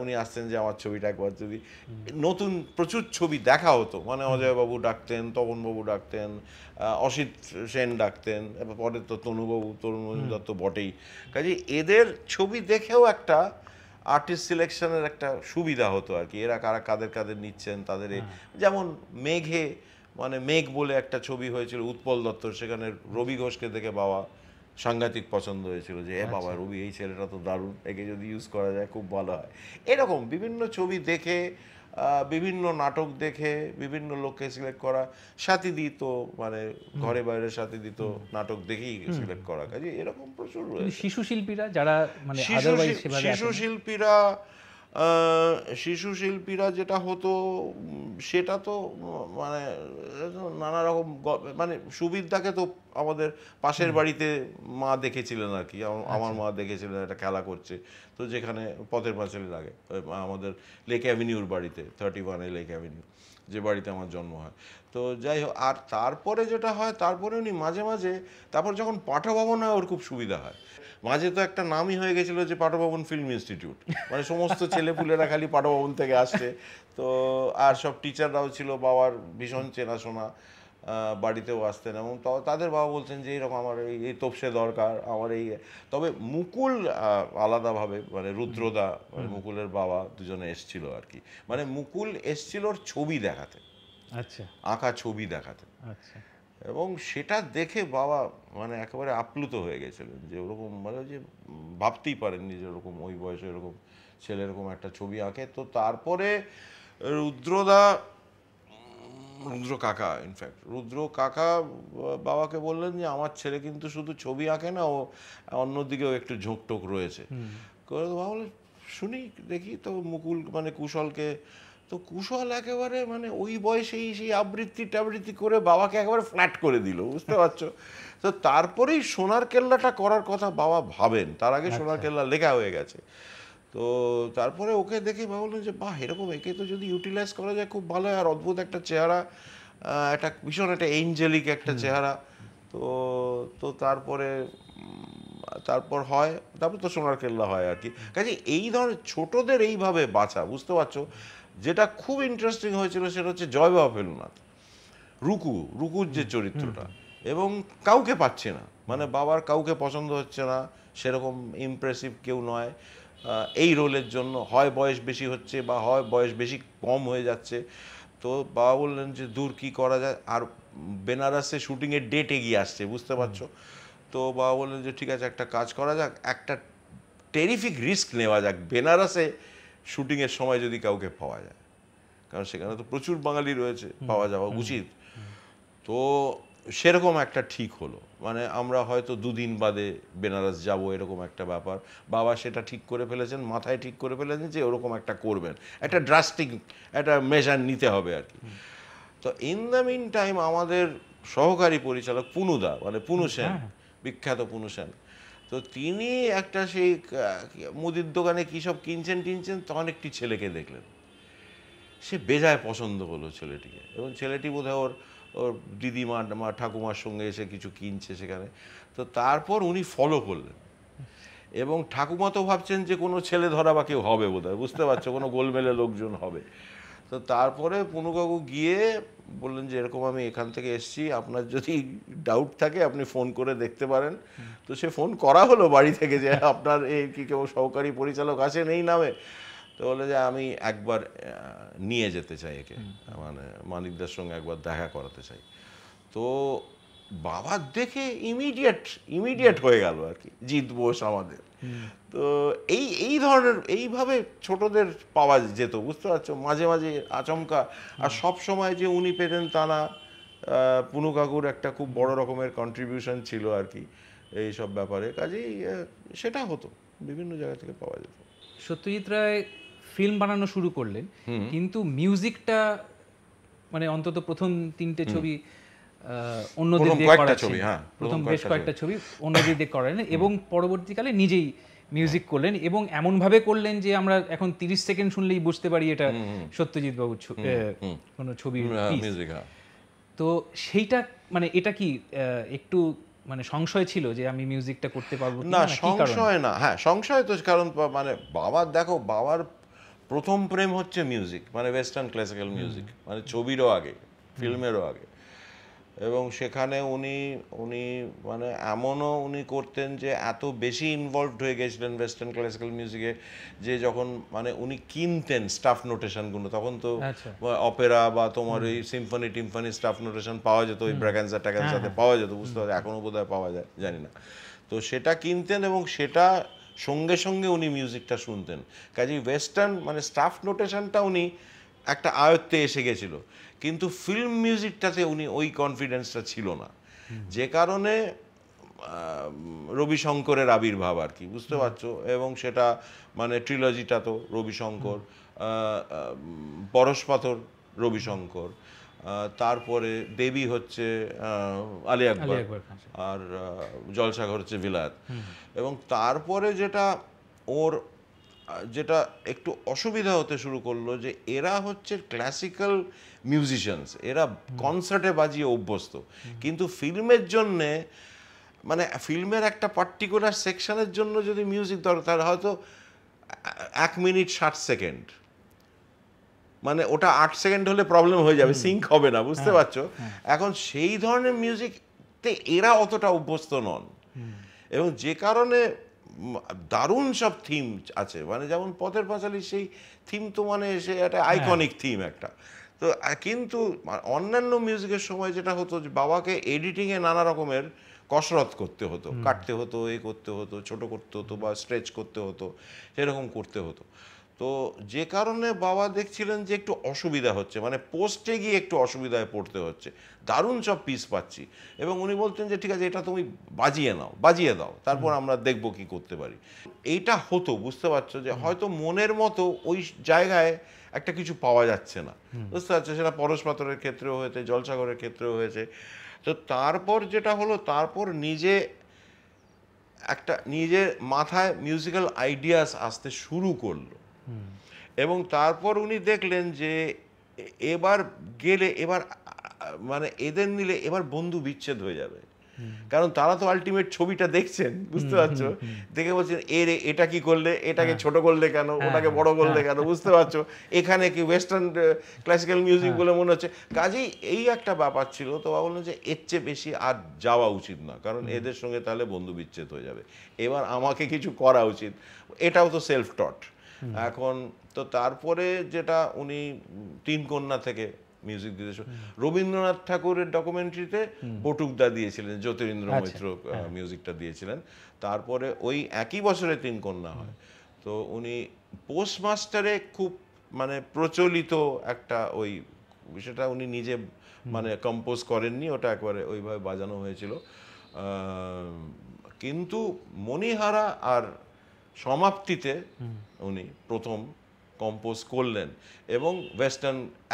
উনি আসতেন যে আমার ছবিটা একবার যদি, নতুন প্রচুর ছবি দেখা হতো, মানে অজয়বাবু ডাকতেন, তপনবাবু ডাকতেন, অসিত সেন ডাকতেন, এবার পরে তো তনুবাবু, তরুণ দত্ত বটেই। কাজে এদের ছবি দেখেও একটা আর্টিস্ট সিলেকশনের একটা সুবিধা হতো আর কি, এরা কাদের কাদের নিচ্ছেন তাদের যেমন মেঘে, মানে মেঘ বলে একটা ছবি হয়েছিল উৎপল দত্তর, সেখানে রবি ঘোষকে দেখে বাবা সাংঘাতিক পছন্দ হয়েছিল, যে এ বাবা রবি, এই ছেলেটা তো দারুণ, একে যদি ইউজ করা যায় খুব ভালো হয়। এরকম বিভিন্ন ছবি দেখে, বিভিন্ন নাটক দেখে বিভিন্ন লোককে সিলেক্ট করা, সাথী তো মানে ঘরে বাইরে সাথী তো নাটক দেখেই সিলেক্ট করা, কাজে এরকম প্রচুর রয়েছে। শিশু শিল্পীরা যারা মানে আদারওয়াইজ সেভাবে শিশু শিল্পীরা যেটা হতো সেটা তো মানে নানা রকম মানে সুবিদ্যাকে তো আমাদের পাশের বাড়িতে মা দেখেছিলেন আর কি, আমার মা দেখেছিলেন একটা খেলা করছে, তো যেখানে পথের পাঁচালী লাগে আমাদের লেক অ্যাভিনিউর বাড়িতে, 31 লেক অ্যাভিনিউ, যে বাড়িতে আমার জন্ম হয়। তো যাই হোক, আর তারপরে যেটা হয়, তারপরে উনি মাঝে মাঝে, তারপর যখন পাঠভবন হয় ওর খুব সুবিধা হয়, মাঝে তো একটা নামই হয়ে গেছিল যে পাঠভবন ফিল্ম ইনস্টিটিউট, মানে সমস্ত ছেলেপুলেরা খালি পাঠভবন থেকে আসছে, তো আর সব টিচাররাও ছিল বাবার ভীষণ চেনাশোনা, বাড়িতেও আসতেন, এবং তাদের বাবা বলছেন যে এইরকম আমার এই তোপসে দরকার, আমার এই। তবে মুকুল আলাদাভাবে, মানে রুদ্রদা, মানে মুকুলের বাবা, দুজনে এসছিল আর কি, মানে মুকুল এসছিল ওর ছবি দেখাতে, আচ্ছা আঁকা ছবি দেখাতে, আচ্ছা, এবং সেটা দেখে বাবা মানে একেবারে আপ্লুত হয়ে গেছিলেন, যে ওরকম মানে যে ভাবতেই পারেননি যে ওরকম ওই বয়সে এরকম ছেলে এরকম একটা ছবি আঁকে। তো তারপরে রুদ্র কাকা, ইনফ্যাক্ট রুদ্র কাকা বাবাকে বললেন যে আমার ছেলে কিন্তু শুধু ছবি আঁকে না, ও অন্যদিকেও একটু ঝোঁকটোক রয়েছে। বাবা বলে শুনি দেখি, তো মুকুল মানে কুশলকে, তো কুশল একেবারে মানে ওই বয়সেই সেই আবৃত্তি টাবৃত্তি করে বাবাকে একেবারে ফ্ল্যাট করে দিল, বুঝতে পারছো। তো তারপরেই সোনার কেল্লাটা করার কথা বাবা ভাবেন, তার আগে সোনার কেল্লা লেখা হয়ে গেছে। তো তারপরে ওকে দেখে বাবা বললেন যে বাহ, এরকম একে তো যদি ইউটিলাইজ করা যায় খুব ভালো হয়, আর অদ্ভুত একটা চেহারা, একটা ভীষণ একটা এঞ্জেলিক একটা চেহারা। তো তো তারপরে তারপর হয়, তারপর তো সোনার কেল্লা হয় আর কি। কাজে এই ধরনের ছোটদের এইভাবে বাঁচা, বুঝতে পারছো, যেটা খুব ইন্টারেস্টিং হয়েছিল সেটা হচ্ছে জয় বাবা ফেলুনাথ, রুকুর যে চরিত্রটা, এবং কাউকে পাচ্ছে না, মানে বাবার কাউকে পছন্দ হচ্ছে না, সেরকম ইমপ্রেসিভ কেউ নয় এই রোলের জন্য, হয় বয়স বেশি হচ্ছে বা হয় বয়স বেশি কম হয়ে যাচ্ছে। তো বাবা বললেন যে দূর কি করা যায়, আর বেনারসে শুটিংয়ের ডেট এগিয়ে আসছে, বুঝতে পারছো। তো বাবা বললেন যে ঠিক আছে একটা কাজ করা যাক, একটা টেরিফিক রিস্ক নেওয়া যাক, বেনারসে শুটিংয়ের সময় যদি কাউকে পাওয়া যায়, কারণ সেখানে তো প্রচুর বাঙালি রয়েছে, পাওয়া যাওয়া উচিত। তো সেরকম একটা ঠিক হলো, মানে আমরা হয়তো 2 দিন বাদে বেনারস যাব, এরকম একটা ব্যাপার। বাবা সেটা ঠিক করে ফেলেছেন, মাথায় ঠিক করে ফেলেছেন যে ওরকম একটা করবেন, একটা ড্রাস্টিক একটা মেজার নিতে হবে আর কি। তো ইন দ্য মিন টাইম আমাদের সহকারী পরিচালক পুনুদা, মানে পুনু সেন, বিখ্যাত পুনু সেন, তো তিনি একটা সেই মুদির দোকানে কী সব কিনছেন টিনছেন, তখন একটি ছেলেকে দেখলেন, সে বেজায় পছন্দ হলো ছেলেটিকে, এবং ছেলেটি বোধহয় ওর ওর দিদিমা ঠাকুমার সঙ্গে এসে কিছু কিনছে সেখানে। তো তারপর উনি ফলো করলেন, এবং ঠাকুমা তো ভাবছেন যে কোনো ছেলে ধরা বা কেউ হবে বোধহয়, বুঝতে পারছো, কোনো গোলমেলে লোকজন হবে। তো তারপরে পুনুকাকু গিয়ে বললেন যে এরকম আমি এখান থেকে এসেছি, আপনার যদি ডাউট থাকে আপনি ফোন করে দেখতে পারেন। তো সে ফোন করা হলো বাড়ি থেকে যে আপনার এই কি কেউ সহকারী পরিচালক আছেন এই নামে। তো বলে যে আমি একবার নিয়ে যেতে চাই একে, মানে মানিকদার সঙ্গে একবার দেখা করাতে চাই। তো বাবা দেখে ইমিডিয়েট হয়ে গেল আর কি, জিৎ বোস আমাদের। তো এই এই ধরনের এইভাবে ছোটদের পাওয়া যেত, বুঝতে পারছো, মাঝে মাঝে আচমকা। আর সব সময় যে উনি পেতেন তা না, পুনু কাকুর একটা খুব বড় রকমের কন্ট্রিবিউশন ছিল আর কি এই সব ব্যাপারে, কাজেই সেটা হতো, বিভিন্ন জায়গা থেকে পাওয়া যেত। সত্যজিৎ রায় ফিল্ম বানানো শুরু করলেন, কিন্তু মিউজিকটা মানে অন্তত প্রথম 3টে ছবি অন্যদের দিয়ে করাচ্ছেন, প্রথম বেশ কয়েকটা ছবি অন্যদের দিয়ে করালেন, এবং পরবর্তীকালে নিজেই মিউজিক করলেন, এবং এমনভাবে করলেন যে আমরা এখন 30 সেকেন্ড শুনলেই বুঝতে পারি এটা সত্যজিৎ বাবুর কোনো ছবির মিউজিক। তো সেইটা মানে এটা কি একটু মানে সংশয় ছিল যে আমি মিউজিকটা করতে পারবো না? সংশয় না, হ্যাঁ সংশয় তো, কারণ মানে বাবার, দেখো বাবার প্রথম প্রেম হচ্ছে মিউজিক, মানে ওয়েস্টার্ন ক্লাসিক্যাল মিউজিক, মানে ছবিরও আগে, ফিল্মেরও আগে। এবং সেখানে উনি উনি মানে এমনও উনি করতেন যে এত বেশি ইনভলভড হয়ে গেছিলেন ওয়েস্টার্ন ক্লাসিক্যাল মিউজিকে, যে যখন মানে উনি কিনতেন স্টাফ নোটেশনগুলো, তখন তো অপেরা বা তোমার ওই সিম্ফনি টিম্ফনি স্টাফ নোটেশন পাওয়া যেত, ওই ব্র্যাগানজা ট্যাগানজাতে পাওয়া যেত, বুঝতে পারছি, এখনও বোধহয় পাওয়া যায় জানি না। তো সেটা কিনতেন এবং সেটা সঙ্গে সঙ্গে উনি মিউজিকটা শুনতেন। কাজেই ওয়েস্টার্ন মানে স্টাফ নোটেশনটা উনি একটা আয়ত্তে এসে গেছিল, কিন্তু ফিল্ম মিউজিকটাতে উনি ওই কনফিডেন্সটা ছিল না, যে কারণে রবিশঙ্করের আবির্ভাব আর কি, বুঝতে পারছো। এবং সেটা মানে ট্রিলজিটা তো রবিশঙ্কর, পরশপাথর রবিশঙ্কর, তারপরে দেবী হচ্ছে আলী আকবর, আর জলসাঘর হচ্ছে বিলাত। এবং তারপরে যেটা ওর যেটা একটু অসুবিধা হতে শুরু করলো, যে এরা হচ্ছে ক্লাসিক্যাল মিউজিশিয়ানস, এরা কনসার্টে বাজিয়ে অভ্যস্ত, কিন্তু ফিল্মের জন্যে মানে ফিল্মের একটা পার্টিকুলার সেকশনের জন্য যদি মিউজিক দরকার, হয়তো 1 মিনিট 60 সেকেন্ড, মানে ওটা 8 সেকেন্ড হলে প্রবলেম হয়ে যাবে, সিঙ্ক হবে না, বুঝতে পারছো। এখন সেই ধরনের মিউজিকতে এরা অতটা অভ্যস্ত নন, এবং যে কারণে দারুণ সব থিম আছে, মানে যেমন পথের পাঁচালী, সেই থিম তো মানে সে একটা আইকনিক থিম একটা। তো কিন্তু অন্যান্য মিউজিকের সময় যেটা হতো, যে বাবাকে এডিটিংয়ে নানা রকমের কসরত করতে হতো, কাটতে হতো, করতে হতো, ছোট করতে হতো বা স্ট্রেচ করতে হতো, সেরকম করতে হতো। তো যে কারণে বাবা দেখছিলেন যে একটু অসুবিধা হচ্ছে, মানে পোস্টে গিয়ে একটু অসুবিধায় পড়তে হচ্ছে, দারুণ সব পিস পাচ্ছি। এবং উনি বলতেন যে ঠিক আছে এটা তুমি বাজিয়ে দাও, তারপর আমরা দেখব কি করতে পারি। এইটা হতো, বুঝতে পারছো, যে হয়তো মনের মতো ওই জায়গায় একটা কিছু পাওয়া যাচ্ছে না, বুঝতে পারছো। সেটা পরশপাথরের ক্ষেত্রেও হয়েছে, জলসাগরের ক্ষেত্রেও হয়েছে। তো তারপর যেটা হলো, তারপর নিজের মাথায় মিউজিক্যাল আইডিয়াস আসতে শুরু করলো, এবং তারপর উনি দেখলেন যে এবার মানে এদের নিলে এবার বন্ধু বিচ্ছেদ হয়ে যাবে, কারণ তারা তো আলটিমেট ছবিটা দেখছেন, বুঝতে পারছো, দেখে বলছেন এটা কি করলে, এটাকে ছোট করলে কেন, ওটাকে বড় করলে কেন, বুঝতে পারছো, এখানে কি ওয়েস্টার্ন ক্লাসিক্যাল মিউজিক বলে মনে হচ্ছে। কাজেই এই একটা ব্যাপার ছিল। তো বললাম যে এর চেয়ে বেশি আর যাওয়া উচিত না, কারণ এদের সঙ্গে তাহলে বন্ধু বিচ্ছেদ হয়ে যাবে, এবার আমাকে কিছু করা উচিত। এটাও তো সেলফ টট এখন। তো তারপরে যেটা উনি তিন কন্যা থেকে মিউজিক দিতে রবীন্দ্রনাথ ঠাকুরের ডকুমেন্টারিতে বটুকদা দিয়েছিলেন, জ্যোতিরিন্দ্র মৈত্র মিউজিকটা দিয়েছিলেন। তারপরে ওই একই বছরে তিন কন্যা হয়। তো উনি পোস্টমাস্টারে খুব মানে প্রচলিত একটা ওই সেটা উনি নিজে মানে কম্পোজ করেননি, ওটা একবারে ওইভাবে বাজানো হয়েছিল। কিন্তু মণিহারা আর সমাপ্তিতে উনি প্রথম কম্পোজ করলেন এবং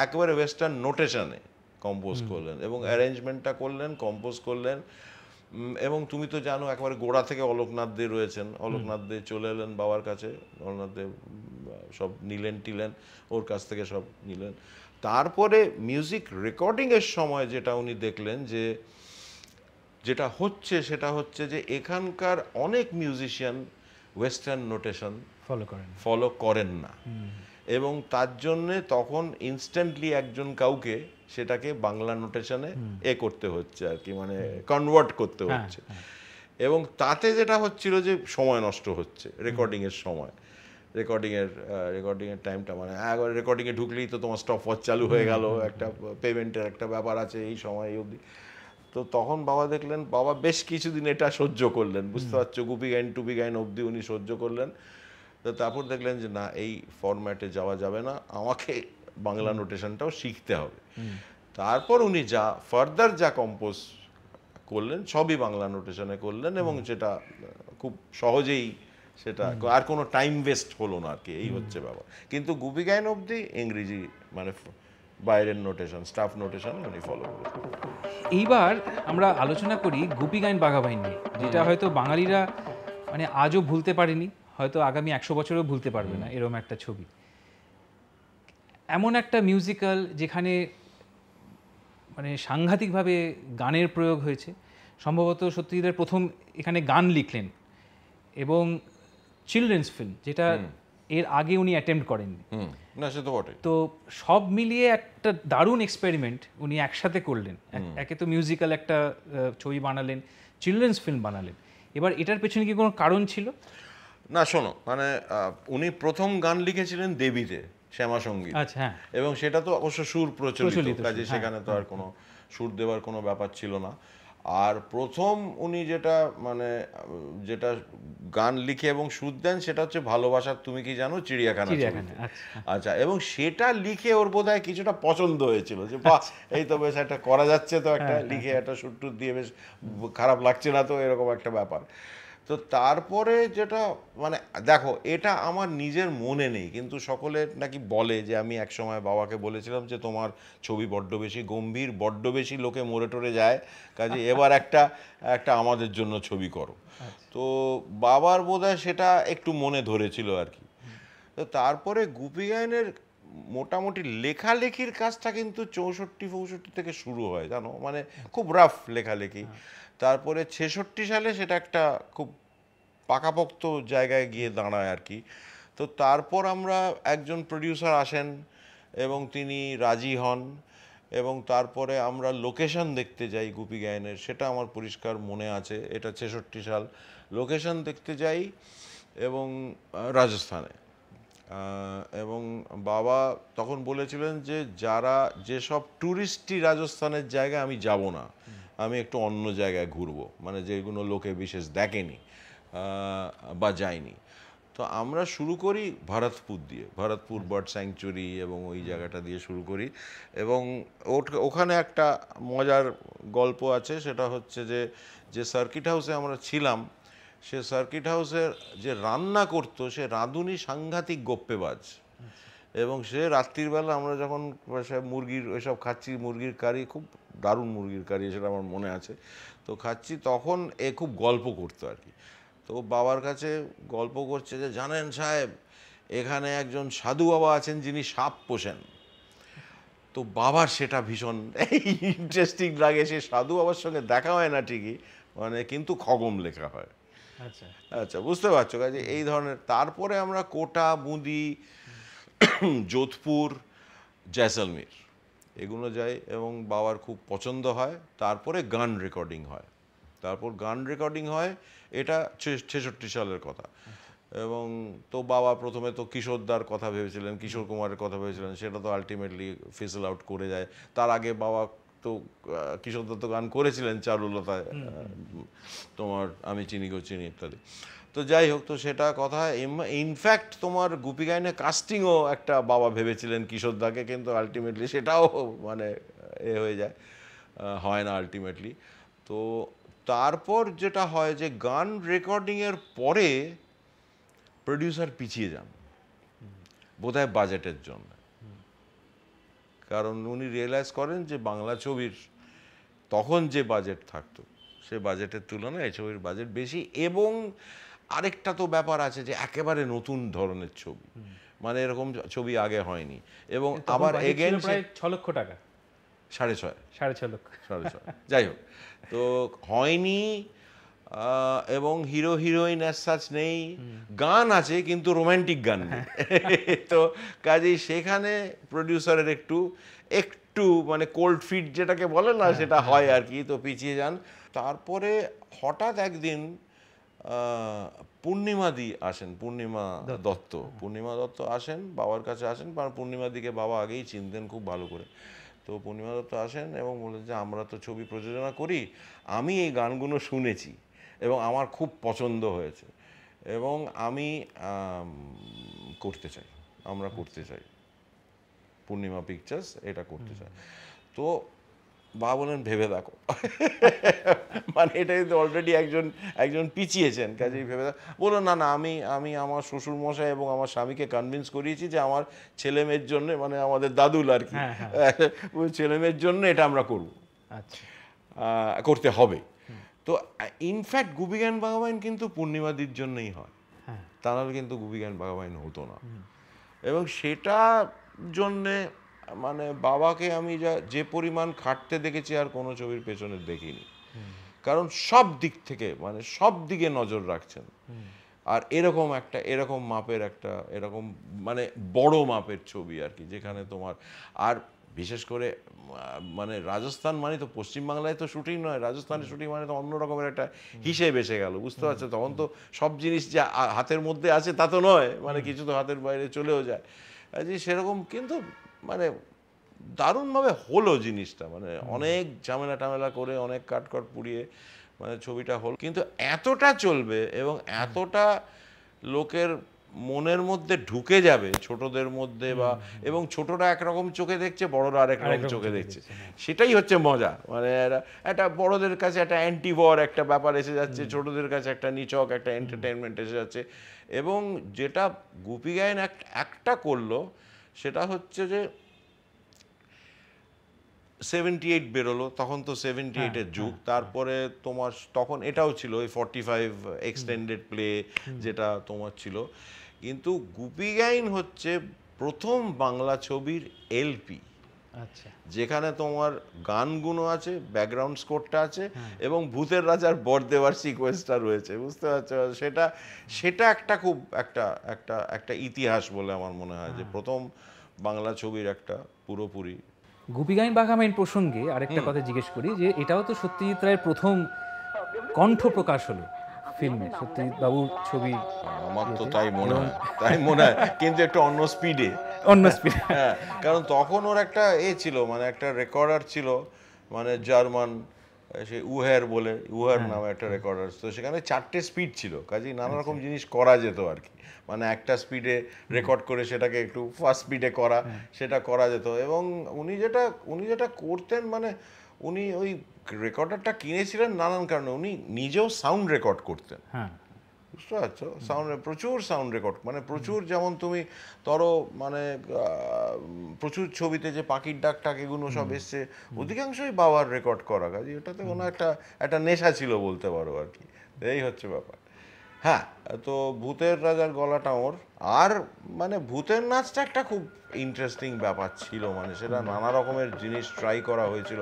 একেবারে ওয়েস্টার্ন নোটেশনে কম্পোজ করলেন এবং অ্যারেঞ্জমেন্টটা করলেন, কম্পোজ করলেন। এবং তুমি তো জানো একেবারে গোড়া থেকে অলোকনাথ দে রয়েছেন, অলোকনাথ দে চলে এলেন বাবার কাছে, অলোকনাথ দে সব নিলেন টিলেন, ওর কাছ থেকে সব নিলেন। তারপরে মিউজিক রেকর্ডিংয়ের সময় যেটা উনি দেখলেন যে যেটা হচ্ছে সেটা হচ্ছে যে এখানকার অনেক মিউজিশিয়ান ওয়েস্টার্ন নোটেশন ফলো করেন না, এবং তার জন্যে তখন ইনস্ট্যান্টলি একজন কাউকে সেটাকে বাংলা নোটেশনে করতে হচ্ছে আর কি, মানে কনভার্ট করতে হচ্ছে। এবং তাতে যেটা হচ্ছিল যে সময় নষ্ট হচ্ছে রেকর্ডিংয়ের সময়, রেকর্ডিংয়ের টাইমটা, মানে একবার রেকর্ডিংয়ে ঢুকলেই তো তোমার স্টপ ওয়াচ চালু হয়ে গেল, একটা পেমেন্টের একটা ব্যাপার আছে এই সময় অবধি। তো তখন বাবা দেখলেন, বাবা বেশ কিছুদিন এটা সহ্য করলেন, বুঝতে পারছো, গুপি গাইন টুপি গাইন অবধি উনি সহ্য করলেন। তো তারপর দেখলেন যে না, এই ফরম্যাটে যাওয়া যাবে না, আমাকে বাংলা নোটেশনটাও শিখতে হবে। তারপর উনি ফার্দার যা কম্পোজ করলেন সবই বাংলা নোটেশনে করলেন, এবং সেটা খুব সহজেই সেটা আর কোনো টাইম ওয়েস্ট হলো না আর কি, এই হচ্ছে ব্যাপার। কিন্তু গুপি গাইন অবধি ইংরেজি মানে বাইরের নোটেশন, স্টাফ নোটেশন উনি ফলো করেছেন। এইবার আমরা আলোচনা করি গুপি গাইন বাঘা বাইন নিয়ে, যেটা হয়তো বাঙালিরা মানে আজও ভুলতে পারেনি, হয়তো আগামী 100 বছরেও ভুলতে পারবে না এরকম একটা ছবি। এমন একটা মিউজিক্যাল যেখানে মানে সাংঘাতিকভাবে গানের প্রয়োগ হয়েছে। সম্ভবত সত্যজিতের প্রথম এখানে গান লিখলেন, এবং চিলড্রেন্স ফিল্ম, যেটা এর আগে উনি অ্যাটেম্প্ট করেননি। না সে তো বটে। তো সব মিলিয়ে একটা দারুণ এক্সপেরিমেন্ট উনি একসাথে করলেন। একে তো মিউজিক্যাল একটা ছবি বানালেন, চিলড্রেন্স ফিল্ম বানালেন। এবার এটার পেছনে কি কোনো কারণ ছিল? না শোনো, মানে উনি প্রথম গান লিখেছিলেন দেবীতে, শ্যামা সঙ্গীত। আচ্ছা, হ্যাঁ। এবং সেটা তো অবশ্য সুর প্রচলিত, কাজে সেখানে তো আর কোনো সুর দেওয়ার কোনো ব্যাপার ছিল না। আর প্রথম উনি যেটা গান লিখে এবং সুর দেন সেটা হচ্ছে ভালোবাসার তুমি কি জানো চিড়িয়াখানা। আচ্ছা, এবং সেটা লিখে ওর বোধহয় কিছুটা পছন্দ হয়েছিল যে বাহ, এই তো বেশ একটা করা যাচ্ছে, তো একটা লিখে একটা সুর টুর দিয়ে বেশ খারাপ লাগছে না তো, এরকম একটা ব্যাপার। তো তারপরে যেটা মানে দেখো, এটা আমার নিজের মনে নেই, কিন্তু সকলে নাকি বলে যে আমি একসময় বাবাকে বলেছিলাম যে তোমার ছবি বড্ড বেশি গম্ভীর, বড্ড বেশি লোকে মরে টরে যায়, কাজে এবার একটা আমাদের জন্য ছবি করো। তো বাবার বোধহয় সেটা একটু মনে ধরেছিল আর কি। তো তারপরে গুপি গাইনের মোটামুটি লেখালেখির কাজটা কিন্তু 64-65 থেকে শুরু হয়, জানো, মানে খুব রাফ লেখালেখি। তারপরে 66 সালে সেটা একটা খুব পাকাপোক্ত জায়গায় গিয়ে দাঁড়ায় আর কি। তো তারপর আমরা একজন প্রডিউসার আসেন এবং তিনি রাজি হন, এবং তারপরে আমরা লোকেশন দেখতে যাই গুপি গাইনের, সেটা আমার পরিষ্কার মনে আছে, এটা 66 সাল। লোকেশন দেখতে যাই এবং রাজস্থানে, এবং বাবা তখন বলেছিলেন যে যেসব ট্যুরিস্টই রাজস্থানের জায়গায় আমি যাব না, আমি একটু অন্য জায়গায় ঘুরবো, মানে যেগুলো লোকে বিশেষ দেখেনি বা যায়নি। তো আমরা শুরু করি ভরতপুর বার্ড স্যাংচুরি এবং ওই জায়গাটা দিয়ে শুরু করি। এবং ওখানে একটা মজার গল্প আছে, সেটা হচ্ছে যে সার্কিট হাউসে আমরা ছিলাম, সে সার্কিট হাউসের যে রান্না করতো সে রাঁধুনি সাংঘাতিক গোপ্পেবাজ, এবং সে রাত্রিবেলা আমরা যখন মুরগির ওইসব খাচ্ছি, মুরগির কারি, খুব দারুণ মুরগির কারি, সেটা আমার মনে আছে, তো খাচ্ছি, তখন খুব গল্প করতো আর কি। তো বাবার কাছে গল্প করছে যে জানেন সাহেব, এখানে একজন সাধু বাবা আছেন যিনি সাপ পোষেন। তো বাবার সেটা ভীষণ ইন্টারেস্টিং লাগে, সে সাধু বাবার সঙ্গে দেখা হয় না ঠিকই, মানে কিন্তু খগম লেখা হয়। আচ্ছা আচ্ছা, বুঝতে পারছো কাজে এই ধরনের। তারপরে আমরা কোটা, বুঁদি, যোধপুর, জয়সলমীর এগুলো যাই এবং বাবার খুব পছন্দ হয়। তারপরে গান রেকর্ডিং হয়, এটা 66 সালের কথা। এবং তো বাবা প্রথমে তো কিশোরদার কথা ভেবেছিলেন, কিশোর কুমারের কথা ভেবেছিলেন, সেটা তো আলটিমেটলি ফিসল আউট করে যায়। তার আগে বাবা তো কিশোরদা তো গান করেছিলেন চারুলতায়, তোমার আমি চিনি গো চিনি ইত্যাদি। তো যাই হোক, তো সেটা কথা। ইনফ্যাক্ট তোমার গুপি গাইনে কাস্টিংও একটা বাবা ভেবেছিলেন কিশোরদাকে, কিন্তু আলটিমেটলি সেটাও মানে হয়ে যায়, হয় না আলটিমেটলি। তো তারপর যেটা হয় যে গান রেকর্ডিংয়ের পরে প্রডিউসার পিছিয়ে যান, বোধহয় বাজেটের জন্য। কারণ উনি রিয়েলাইজ করেন যে বাংলা ছবির তখন যে বাজেট থাকতো সে বাজেটের তুলনায় এই ছবির বাজেট বেশি। এবং আরেকটা তো ব্যাপার আছে যে একেবারে নতুন ধরনের ছবি, মানে এরকম ছবি আগে হয়নি। এবং আবার এগেন প্রায় 6 লক্ষ টাকা, 6.5 6.5 লক্ষ। যাই হোক, তো হয়নি। এবং হিরো হিরোইন অ্যাজ সাচ নেই, গান আছে কিন্তু রোম্যান্টিক গান নেই। তো কাজেই সেখানে প্রডিউসারের একটু মানে কোল্ড ফিট যেটাকে বলে না, সেটা হয় আর কি, তো পিছিয়ে যান। তারপরে হঠাৎ একদিন পূর্ণিমাদি আসেন, পূর্ণিমা দত্ত আসেন বাবার কাছে আসেন। কারণ পূর্ণিমাদিকে বাবা আগেই চিনতেন খুব ভালো করে। তো পূর্ণিমা দত্ত আসেন এবং বলেন যে আমরা তো ছবি প্রযোজনা করি, আমি এই গানগুলো শুনেছি এবং আমার খুব পছন্দ হয়েছে এবং আমি আমরা করতে চাই, পূর্ণিমা পিকচার্স এটা করতে চাই। তো বাবা বলেন ভেবে দেখো। মানে এটাই তো অলরেডি একজন পিছিয়েছেন, কাজেই ভেবে দেখো। বললো না না, আমি আমার শ্বশুর মশাই এবং আমার স্বামীকে কনভিন্স করিয়েছি যে আমার ছেলে মেয়ের জন্য, মানে আমাদের দাদুল আর কি, ছেলে মেয়ের জন্য এটা আমরা করবো, করতে হবে। তো ইনফ্যাক্ট গুপি গাইন বাঘাবাইন কিন্তু পূর্ণিমাদির জন্যই হয়, তা নাহলে কিন্তু গুপি গাইন বাঘাবাইন হতো না। এবং সেটা জন্যে মানে বাবাকে আমি যে পরিমাণ খাটতে দেখেছি আর কোনো ছবির পেছনে দেখিনি। কারণ সব দিক থেকে, মানে সব দিকে নজর রাখছেন। আর এরকম মাপের এরকম মানে বড় মাপের ছবি আর কি, যেখানে তোমার আর বিশেষ করে মানে রাজস্থান মানে তো পশ্চিমবাংলায় তো শুটিং নয়, রাজস্থানের শুটিং মানে তো অন্য রকমের একটা হিসেব এসে গেল, বুঝতে পারছো? তখন তো সব জিনিস যে হাতের মধ্যে আছে তা তো নয়, মানে কিছু তো হাতের বাইরে চলেও যায়। যে সেরকম কিন্তু মানে দারুণভাবে হলো জিনিসটা, মানে অনেক ঝামেলা টামেলা করে, অনেক কাটকট পুড়িয়ে মানে ছবিটা হলো। কিন্তু এতটা চলবে এবং এতটা লোকের মনের মধ্যে ঢুকে যাবে, ছোটদের মধ্যে বা, এবং ছোটরা একরকম চোখে দেখছে, বড়রা আরেক রকম চোখে দেখছে, সেটাই হচ্ছে মজা। মানে একটা বড়দের কাছে একটা অ্যান্টিওয়ার একটা ব্যাপার এসে যাচ্ছে, ছোটদের কাছে একটা নিছক একটা এন্টারটেনমেন্ট এসে যাচ্ছে। এবং যেটা গুপি গাইন একটা করলো সেটা হচ্ছে যে 78 বেরোলো, তখন তো 78-এর যুগ। তারপরে তোমার তখন এটাও ছিল ওই 45 এক্সটেন্ডেড প্লে যেটা তোমার ছিল। কিন্তু গুপি গাইন হচ্ছে প্রথম বাংলা ছবির এলপি, যেখানে তোমার গানগুলো আছে, ব্যাকগ্রাউন্ড স্কোরটা আছে এবং ভূতের রাজার বর দেওয়ার সিকোয়েন্সটা রয়েছে, বুঝতে পারছো? সেটা একটা খুব একটা ইতিহাস বলে আমার মনে হয়, যে প্রথম বাংলা ছবির একটা পুরোপুরি। গুপি গাইন বাঘাবাইন প্রসঙ্গে আরেকটা কথা জিজ্ঞেস করি, যে এটাও তো সত্যজিৎ রায়ের প্রথম কণ্ঠ প্রকাশ হলো ফিল্মে, সত্যজিৎ বাবুর ছবি। আমার তো তাই মনে হয়, কিন্তু একটু অন্য স্পিডে। হ্যাঁ, কারণ তখন ওর একটা ছিল, মানে একটা রেকর্ডার ছিল, মানে জার্মান, সে উহার নামে একটা রেকর্ডার। তো সেখানে 4টে স্পিড ছিল, কাজেই নানা রকম জিনিস করা যেত আর কি। মানে একটা স্পিডে রেকর্ড করে সেটাকে একটু ফাস্ট স্পিডে করা, সেটা করা যেত। এবং উনি যেটা করতেন, মানে উনি ওই রেকর্ডারটা কিনেছিলেন নানান কারণে, উনি নিজেও সাউন্ড রেকর্ড করতেন, বুঝতে পারছো? প্রচুর সাউন্ড রেকর্ড, মানে প্রচুর, যেমন তুমি ধরো মানে প্রচুর ছবিতে যে পাখির ডাক টাক এগুলো সব এসছে, অধিকাংশই বাবার রেকর্ড করা, কাজে ওটাতে কোনো একটা নেশা ছিল বলতে পারো আর কি। এই হচ্ছে ব্যাপার। হ্যাঁ, তো ভূতের রাজার গলাটা ওর। আর মানে ভূতের নাচটা একটা খুব ইন্টারেস্টিং ব্যাপার ছিল, মানে সেটা নানা রকমের জিনিস ট্রাই করা হয়েছিল।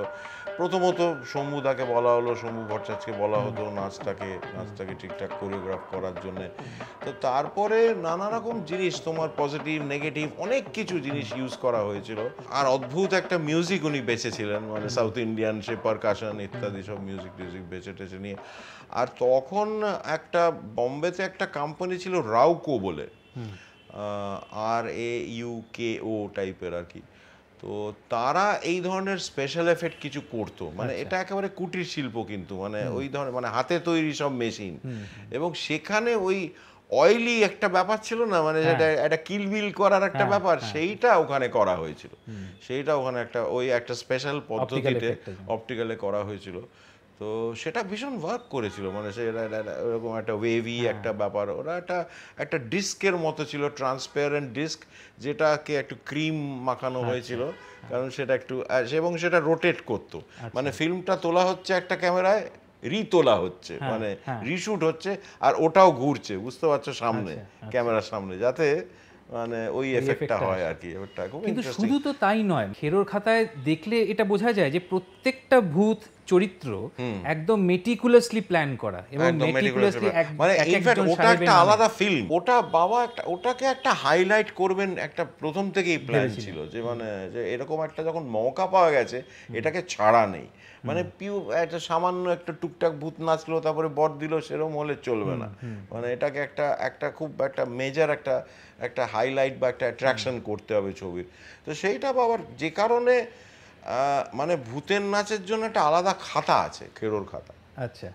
প্রথমত শম্ভুদাকে বলা হলো, শম্ভু ভট্টাচার্যকে বলা হতো নাচটাকে ঠিকঠাক কোরিওগ্রাফ করার জন্য। তো তারপরে নানা রকম জিনিস, তোমার পজিটিভ নেগেটিভ অনেক কিছু জিনিস ইউজ করা হয়েছিল। আর অদ্ভুত একটা মিউজিক উনি বেঁচেছিলেন, মানে সাউথ ইন্ডিয়ান সে পারকাশন ইত্যাদি সব মিউজিক বেছে টেছে নিয়ে। আর তখন একটা বম্বেতে একটা কোম্পানি ছিল রাউকো বলে, RAUKO টাইপের আর কি। তো তারা এই ধরনের স্পেশাল এফেক্ট কিছু করতো, মানে এটা একেবারে কুটির শিল্প, কিন্তু মানে ওই ধরনের মানে হাতে তৈরি সব মেশিন। এবং সেখানে ওই অয়েলি একটা ব্যাপার ছিল না, মানে যেটা একটা কিলবিল করার একটা ব্যাপার, সেইটা ওখানে করা হয়েছিল। সেইটা ওখানে একটা স্পেশাল পদ্ধতিতে অপটিক্যালে করা হয়েছিল। তো সেটা ভীষণ ওয়ার্ক করেছিল, মানে এরকম একটা ওয়েভি একটা ব্যাপার। ওরা একটা ডিস্কের মতো ছিল, ট্রান্সপারেন্ট ডিস্ক, যেটাকে একটু ক্রিম মাখানো হয়েছিল, কারণ সেটা একটু এবং সেটা রোটেট করতো। মানে ফিল্মটা তোলা হচ্ছে একটা ক্যামেরায়, রিতোলা হচ্ছে, মানে রিশুট হচ্ছে, আর ওটাও ঘুরছে, বুঝতে পারছো, সামনে ক্যামেরার সামনে, যাতে মানে ওই এফেক্টটা হয় আর কি। এফেক্টটা খুব কিন্তু ইন্টারেস্টিং। শুধু তো তাই নয়, খেরোর খাতায় দেখলে এটা বোঝা যায় যে প্রত্যেকটা ভূত চরিত্র একদম মেটিকুলাসলি প্ল্যান করা এবং একদম মেটিকুলাসলি মানে ইনফ্যাক্ট ওটা একটা আলাদা ফিল্ম। ওটা বাবা ওটাকে একটা হাইলাইট করবেন, একটা প্রথম থেকেই প্ল্যান ছিল যে মানে যে এরকম একটা যখন মৌকা পাওয়া গেছে, এটাকে ছাড়া নেই। মানে একটা সামান্য একটা টুকটাক ভূত নাচলো, তারপরে বর দিল, সেরকম হলে চলবে না। মানে এটাকে একটা খুব একটা মেজর একটা হাইলাইট বা একটা অ্যাট্রাকশন করতে হবে ছবির। তো সেইটা বাবার যে কারণে মানে ভূতের নাচের জন্য একটা আলাদা খাতা আছে, খেরোর খাতা। আচ্ছা,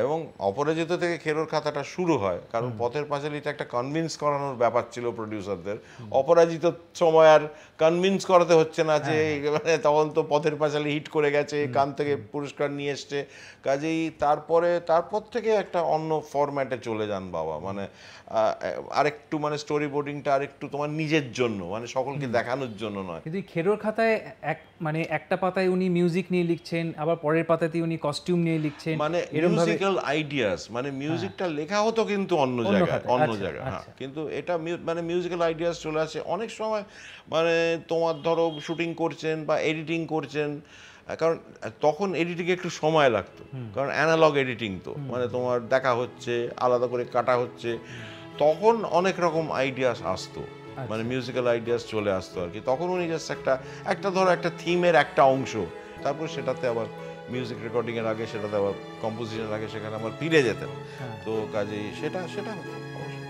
এবং অপরাজিত থেকে খেরোর খাতাটা শুরু হয়, কারণ পথের পাঁচালীতে একটা কনভিন্স করানোর ব্যাপার ছিল প্রডিউসারদের। অপরাজিত সময় আর কনভিন্স করাতে হচ্ছে না যে মানে তখন তো পথের পাঁচালী হিট করে গেছে, কান থেকে পুরস্কার নিয়ে এসছে, কাজেই তারপর থেকে একটা অন্য ফরম্যাটে চলে যান বাবা। মানে আরেকটু মানে স্টোরি বোর্ডিংটা আরেকটু তোমার নিজের জন্য, মানে সকলকে দেখানোর জন্য নয়। কিন্তু এই খেরোর খাতায় মানে একটা পাতায় উনি মিউজিক নিয়ে লিখছেন, আবার পরের পাতাতে উনি কস্টিউম নিয়ে লিখছেন, মানে মিউজিক্যাল আইডিয়াস, মানে মিউজিকটা লেখা হতো কিন্তু অন্য জায়গায়, হ্যাঁ। কিন্তু এটা মানে মিউজিক্যাল আইডিয়াস চলে আসে অনেক সময়। মানে তোমার ধরো শুটিং করছেন বা এডিটিং করছেন, কারণ তখন এডিটিংয়ে একটু সময় লাগতো, কারণ অ্যানালগ এডিটিং, তো মানে তোমার দেখা হচ্ছে, আলাদা করে কাটা হচ্ছে, তখন অনেক রকম আইডিয়াস আসতো, মানে মিউজিক্যাল আইডিয়াস চলে আসতো আর কি। তখন উনি জাস্ট একটা ধরো একটা থিমের একটা অংশ, তারপর সেটাতে আবার মিউজিক রেকর্ডিংয়ের আগে, সেটাতে আবার কম্পোজিশনের আগে সেখানে আবার ফিরে যেতেন। তো কাজেই সেটা হতো অবশ্যই।